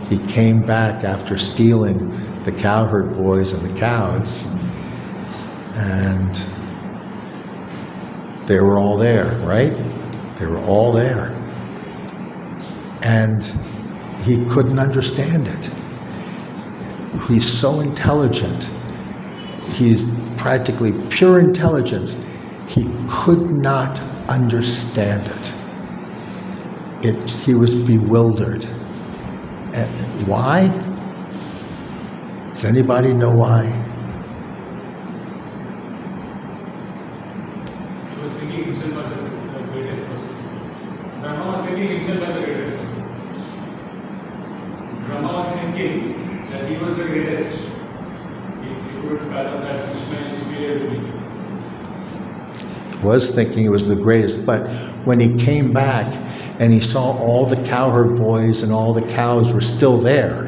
he came back after stealing the cowherd boys and the cows, and they were all there, right? They were all there. And he couldn't understand it. He's so intelligent. He's practically pure intelligence. He could not understand it. He was bewildered. And why? Does anybody know why? He was thinking himself as the greatest person. Brahma was thinking himself as the greatest person. Brahma was thinking that he was the greatest. He couldn't fathom that Krishna is superior to me. Was thinking he was the greatest, but when he came back and he saw all the cowherd boys and all the cows were still there,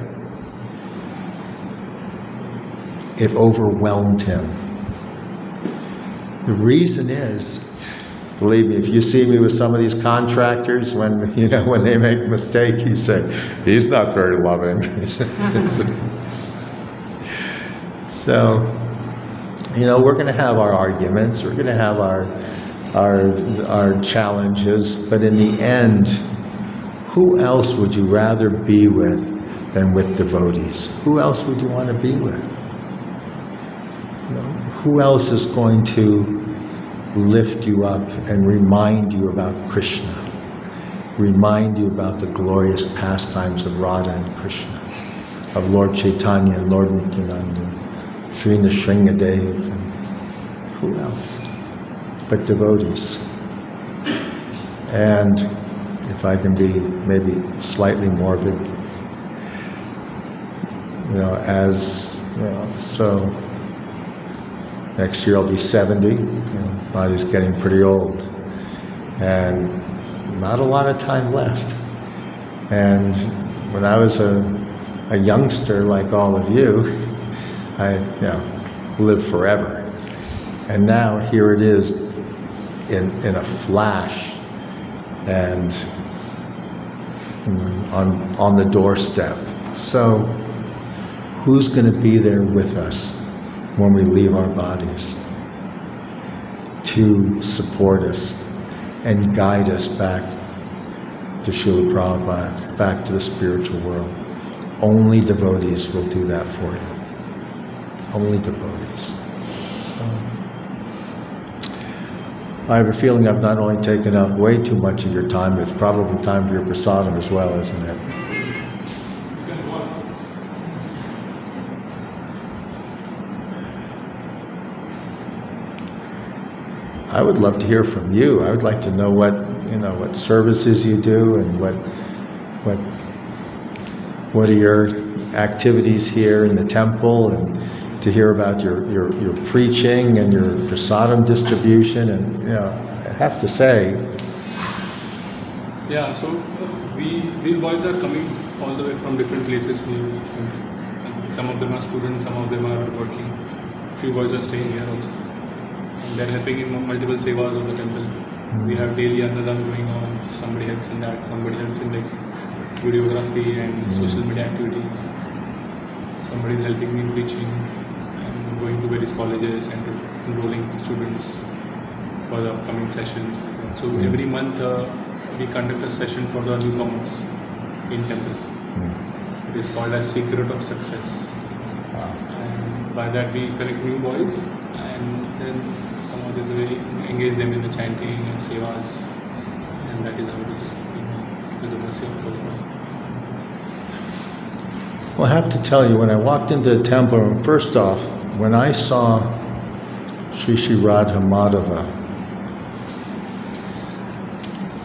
it overwhelmed him. The reason is, believe me, if you see me with some of these contractors, when they make a mistake, you say, he's not very loving. So, we're going to have our arguments, we're going to have our challenges, but in the end, who else would you rather be with than with devotees? Who else would you want to be with? Who else is going to lift you up and remind you about Krishna, remind you about the glorious pastimes of Radha and Krishna, of Lord Chaitanya and Lord Nityananda, Sri Nrsimhadev, and who else but devotees? And if I can be maybe slightly morbid, so next year I'll be 70, body's getting pretty old, and not a lot of time left. And when I was a youngster like all of you, I lived forever. And now here it is in a flash and on the doorstep. So who's going to be there with us when we leave our bodies to support us and guide us back to Srila Prabhupada, back to the spiritual world? Only devotees will do that for you. Only devotees. I have a feeling I've not only taken up way too much of your time, but it's probably time for your prasadam as well, isn't it? I would love to hear from you. I would like to know what services you do and what are your activities here in the temple, and to hear about your preaching and your prasadam distribution. And I have to say, so these boys are coming all the way from different places. Some of them are students, some of them are working. Few boys are staying here also. And they're helping in multiple sevas of the temple. We have daily annadam going on. Somebody helps in that. Somebody helps in videography and social media activities. Somebody is helping me in preaching and going to various colleges and enrolling students for the upcoming sessions. So every month we conduct a session for the newcomers in temple. It is called as Secret of Success. And by that we connect new boys and then some of this way engage them in the chanting and sevas, and that is how it is with the mercy of Prabhupada. Well, I have to tell you, when I walked into the temple, first off, when I saw Shri Shri Radha Madhava,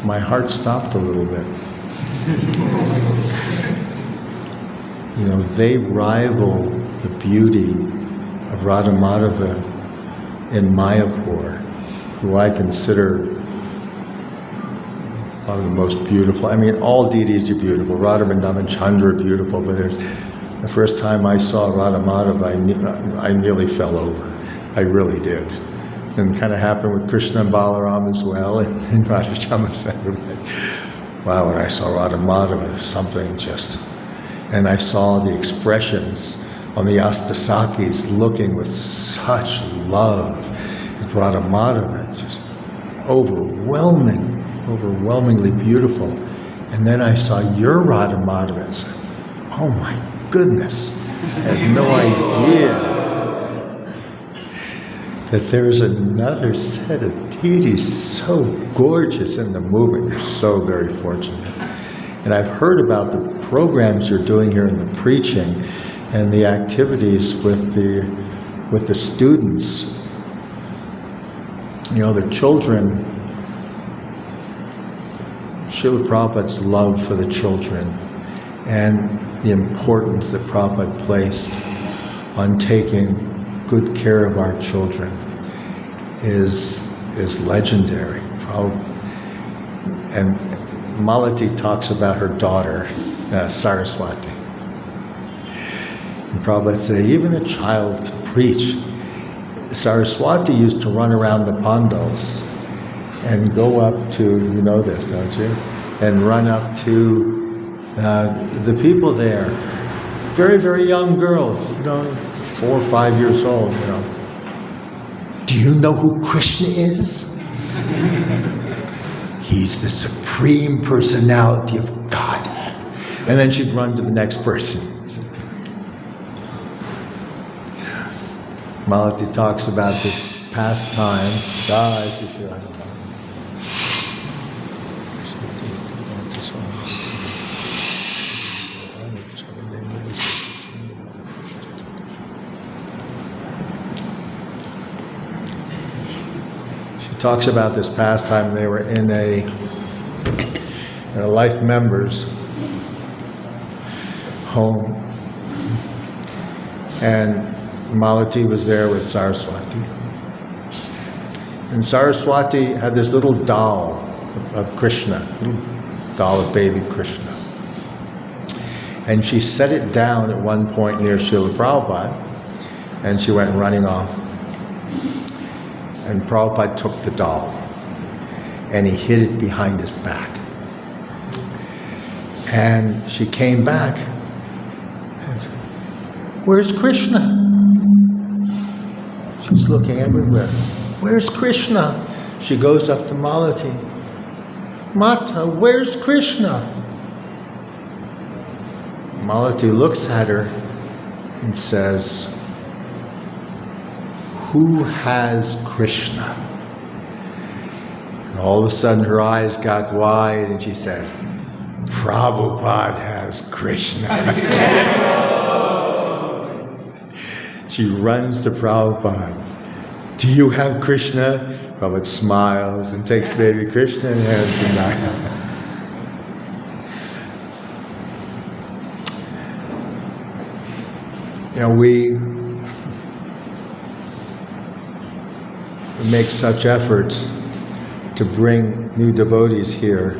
my heart stopped a little bit. You know, they rival the beauty of Radha Madhava in Mayapur, who I consider one of the most beautiful. I mean, all deities are beautiful. Radha Vrindavan Chandra are beautiful, but the first time I saw Radha Madhava, I nearly fell over. I really did. And it kind of happened with Krishna and Balaram as well, and Radha Chamasandra. Wow, when I saw Radha Madhava, something just... And I saw the expressions on the Astasakis looking with such love at Radha Madhava. It's just overwhelmingly beautiful. And then I saw your Radha Madhava and said, oh my goodness, I had no idea that there's another set of deities so gorgeous in the movement. You're so very fortunate. And I've heard about the programs you're doing here in the preaching and the activities with the students. You know, the children, Srila Prabhupada's love for the children and the importance that Prabhupada placed on taking good care of our children is legendary. And Malati talks about her daughter, Saraswati. And Prabhupada said, even a child can preach. Saraswati used to run around the pandals and go up to, you know this, don't you? And run up to the people there. Very, very young girls, 4 or 5 years old, Do you know who Krishna is? He's the supreme personality of Godhead. And then she'd run to the next person. Malati talks about this pastime. Talks about this pastime. They were in a life member's home, and Malati was there with Saraswati. And Saraswati had this little doll of Krishna, little doll of baby Krishna. And she set it down at one point near Srila Prabhupada, and she went running off. And Prabhupada took the doll and he hid it behind his back. And she came back and said, where's Krishna? She's looking everywhere. Where's Krishna? She goes up to Malati. Mata, where's Krishna? Malati looks at her and says, who has Krishna? And all of a sudden her eyes got wide and she says, Prabhupada has Krishna. She runs to Prabhupada. Do you have Krishna? Prabhupada smiles and takes baby Krishna and hands him back. We make such efforts to bring new devotees here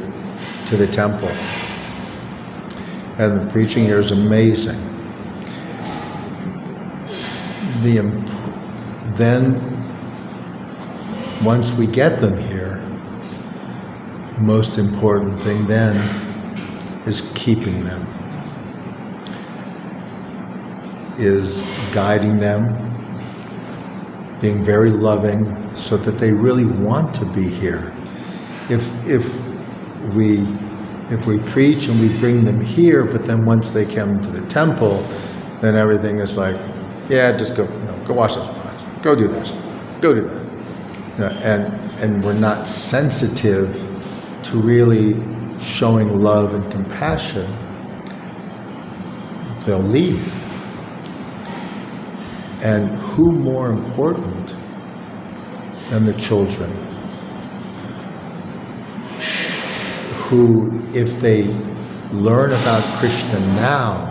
to the temple. And the preaching here is amazing. Then, once we get them here, the most important thing then is keeping them, is guiding them, being very loving, so that they really want to be here. If we preach and we bring them here, but then once they come to the temple, then everything is like, yeah, just go wash those pots, go do this, go do that, and we're not sensitive to really showing love and compassion. They'll leave. And who more important than the children? who, if they learn about Krishna now,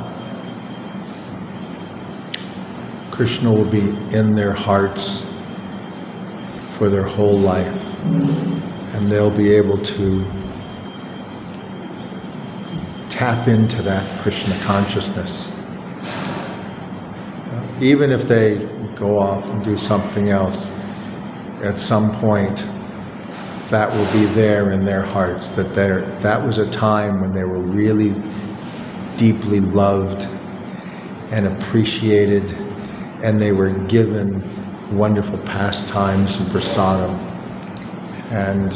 Krishna will be in their hearts for their whole life, and they'll be able to tap into that Krishna consciousness. Even if they go off and do something else, at some point that will be there in their hearts, that was a time when they were really deeply loved and appreciated, and they were given wonderful pastimes and prasadam, and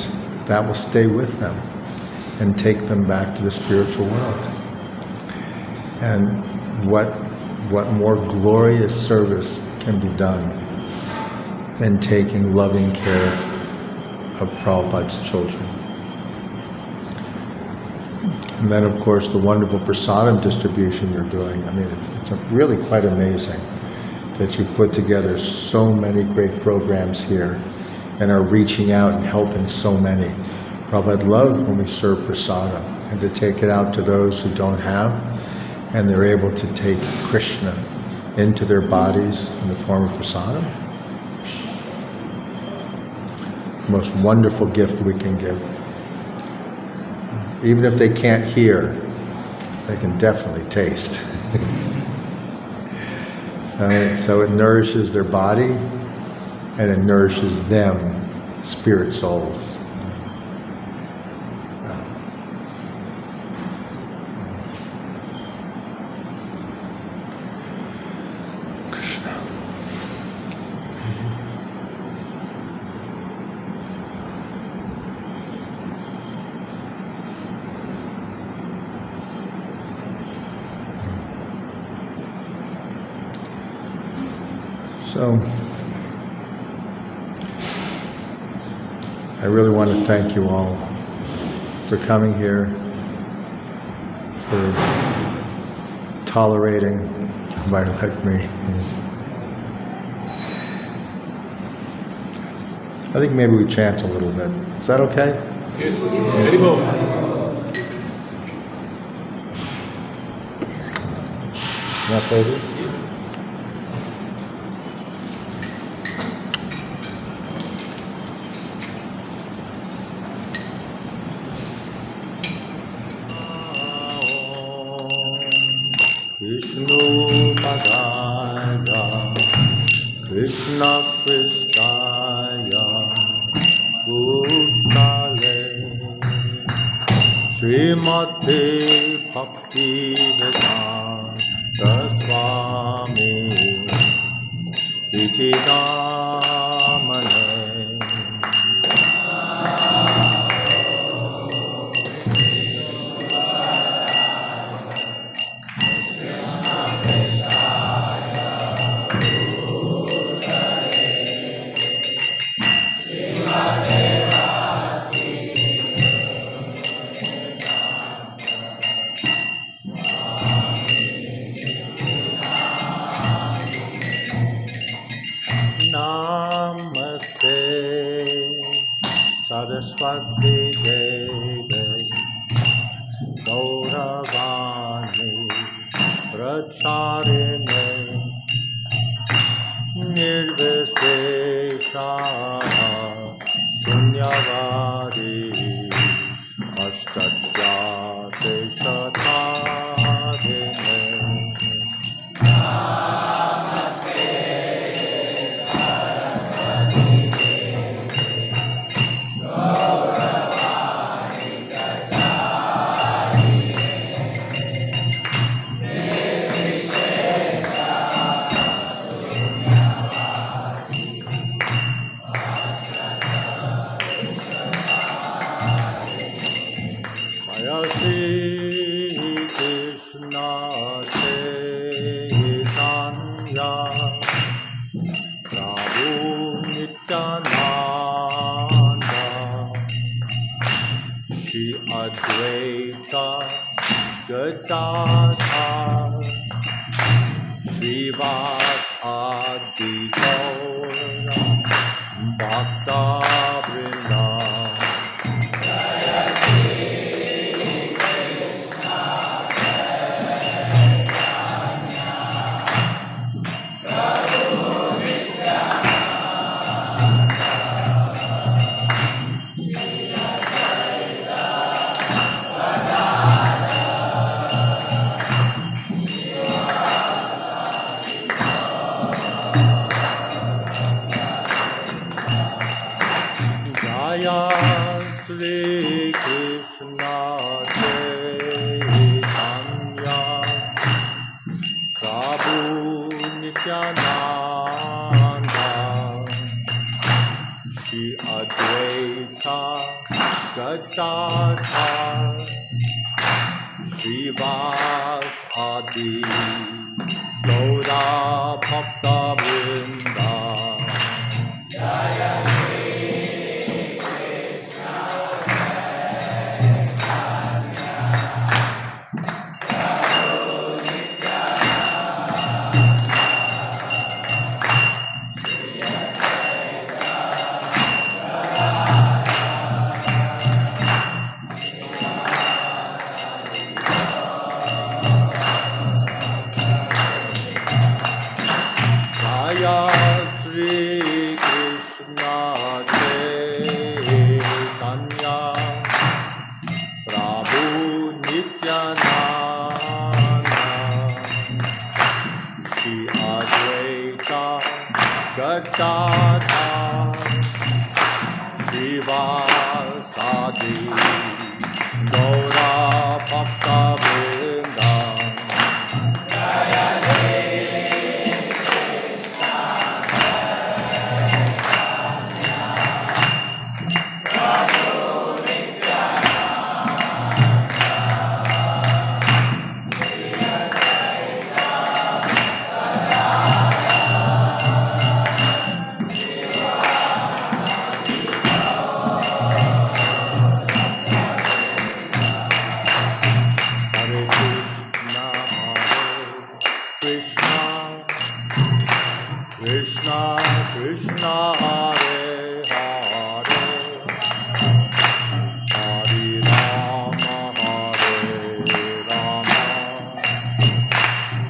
that will stay with them and take them back to the spiritual world. And what more glorious service can be done than taking loving care of Prabhupada's children? And then, of course, the wonderful prasadam distribution you're doing. I mean, it's really quite amazing that you put together so many great programs here and are reaching out and helping so many. Prabhupada loved when we serve prasadam, and to take it out to those who don't have, and they're able to take Krishna into their bodies in the form of prasadam. Most wonderful gift we can give. Even if they can't hear, they can definitely taste. So it nourishes their body, and it nourishes them, spirit souls. Krishna. So, I really want to thank you all for coming here, for tolerating somebody like me. I think maybe we chant a little bit. Is that okay? Yes, very well. Not Prabhu? Yes. Vishnu Padaya Krishna Pristaya Bhutale Srimati Bhakti Vedanta Swami Vichidamane. Namaste Saraswati Deve Gauravani Pracharine Nirvishesha Sunyavadi Ashtadyate Shatadine. Jaya Sri Krishna Chaitanya Prabhu Nityananda Shri Advaita Gadadhar Srivasadi Gaura Bhakta Vrinda Jaya Sri Krishna Chaitanya Prabhu Nityananda Shri Advaita Gadadhar Srivasadi Gaura Bhakta Vrinda Krishna Krishna Hare Hare Hare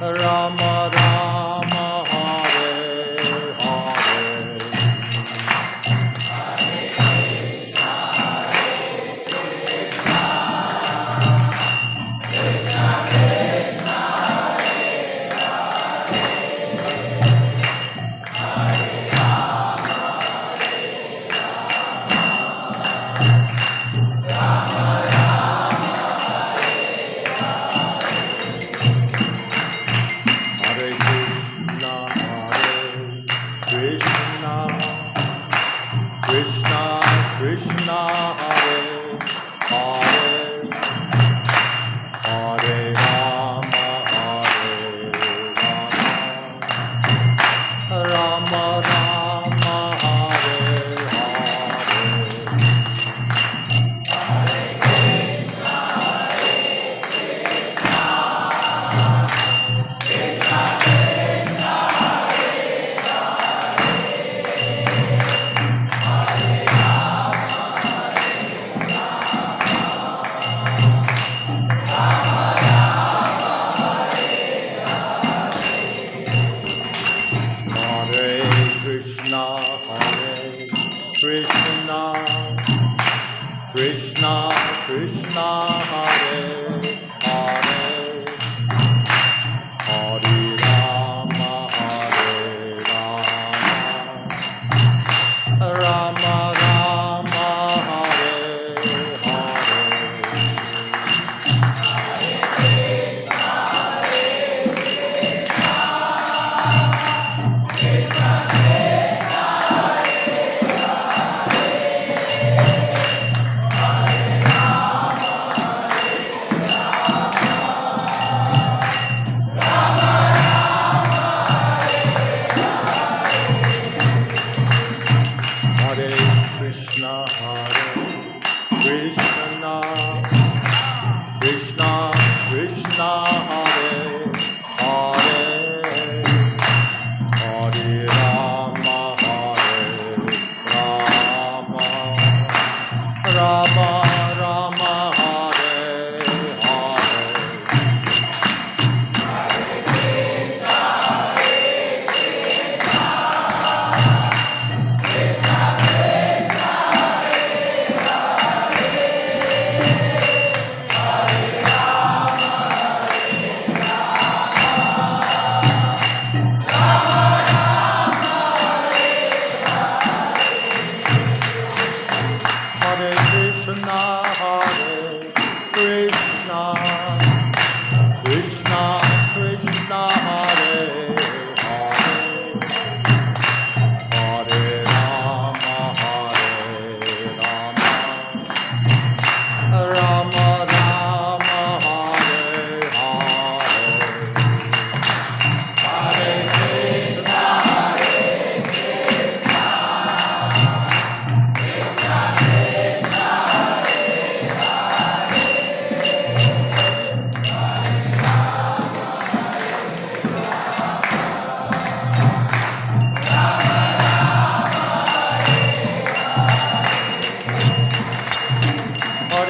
Rama Rama Rama Hare Hare Krishna Krishna Hare Hare Hare Rama Rama Rama Hare Krishna Krishna Krishna Hare Hare Hare Rama Rama Rama Hare Hare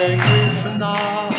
Krishna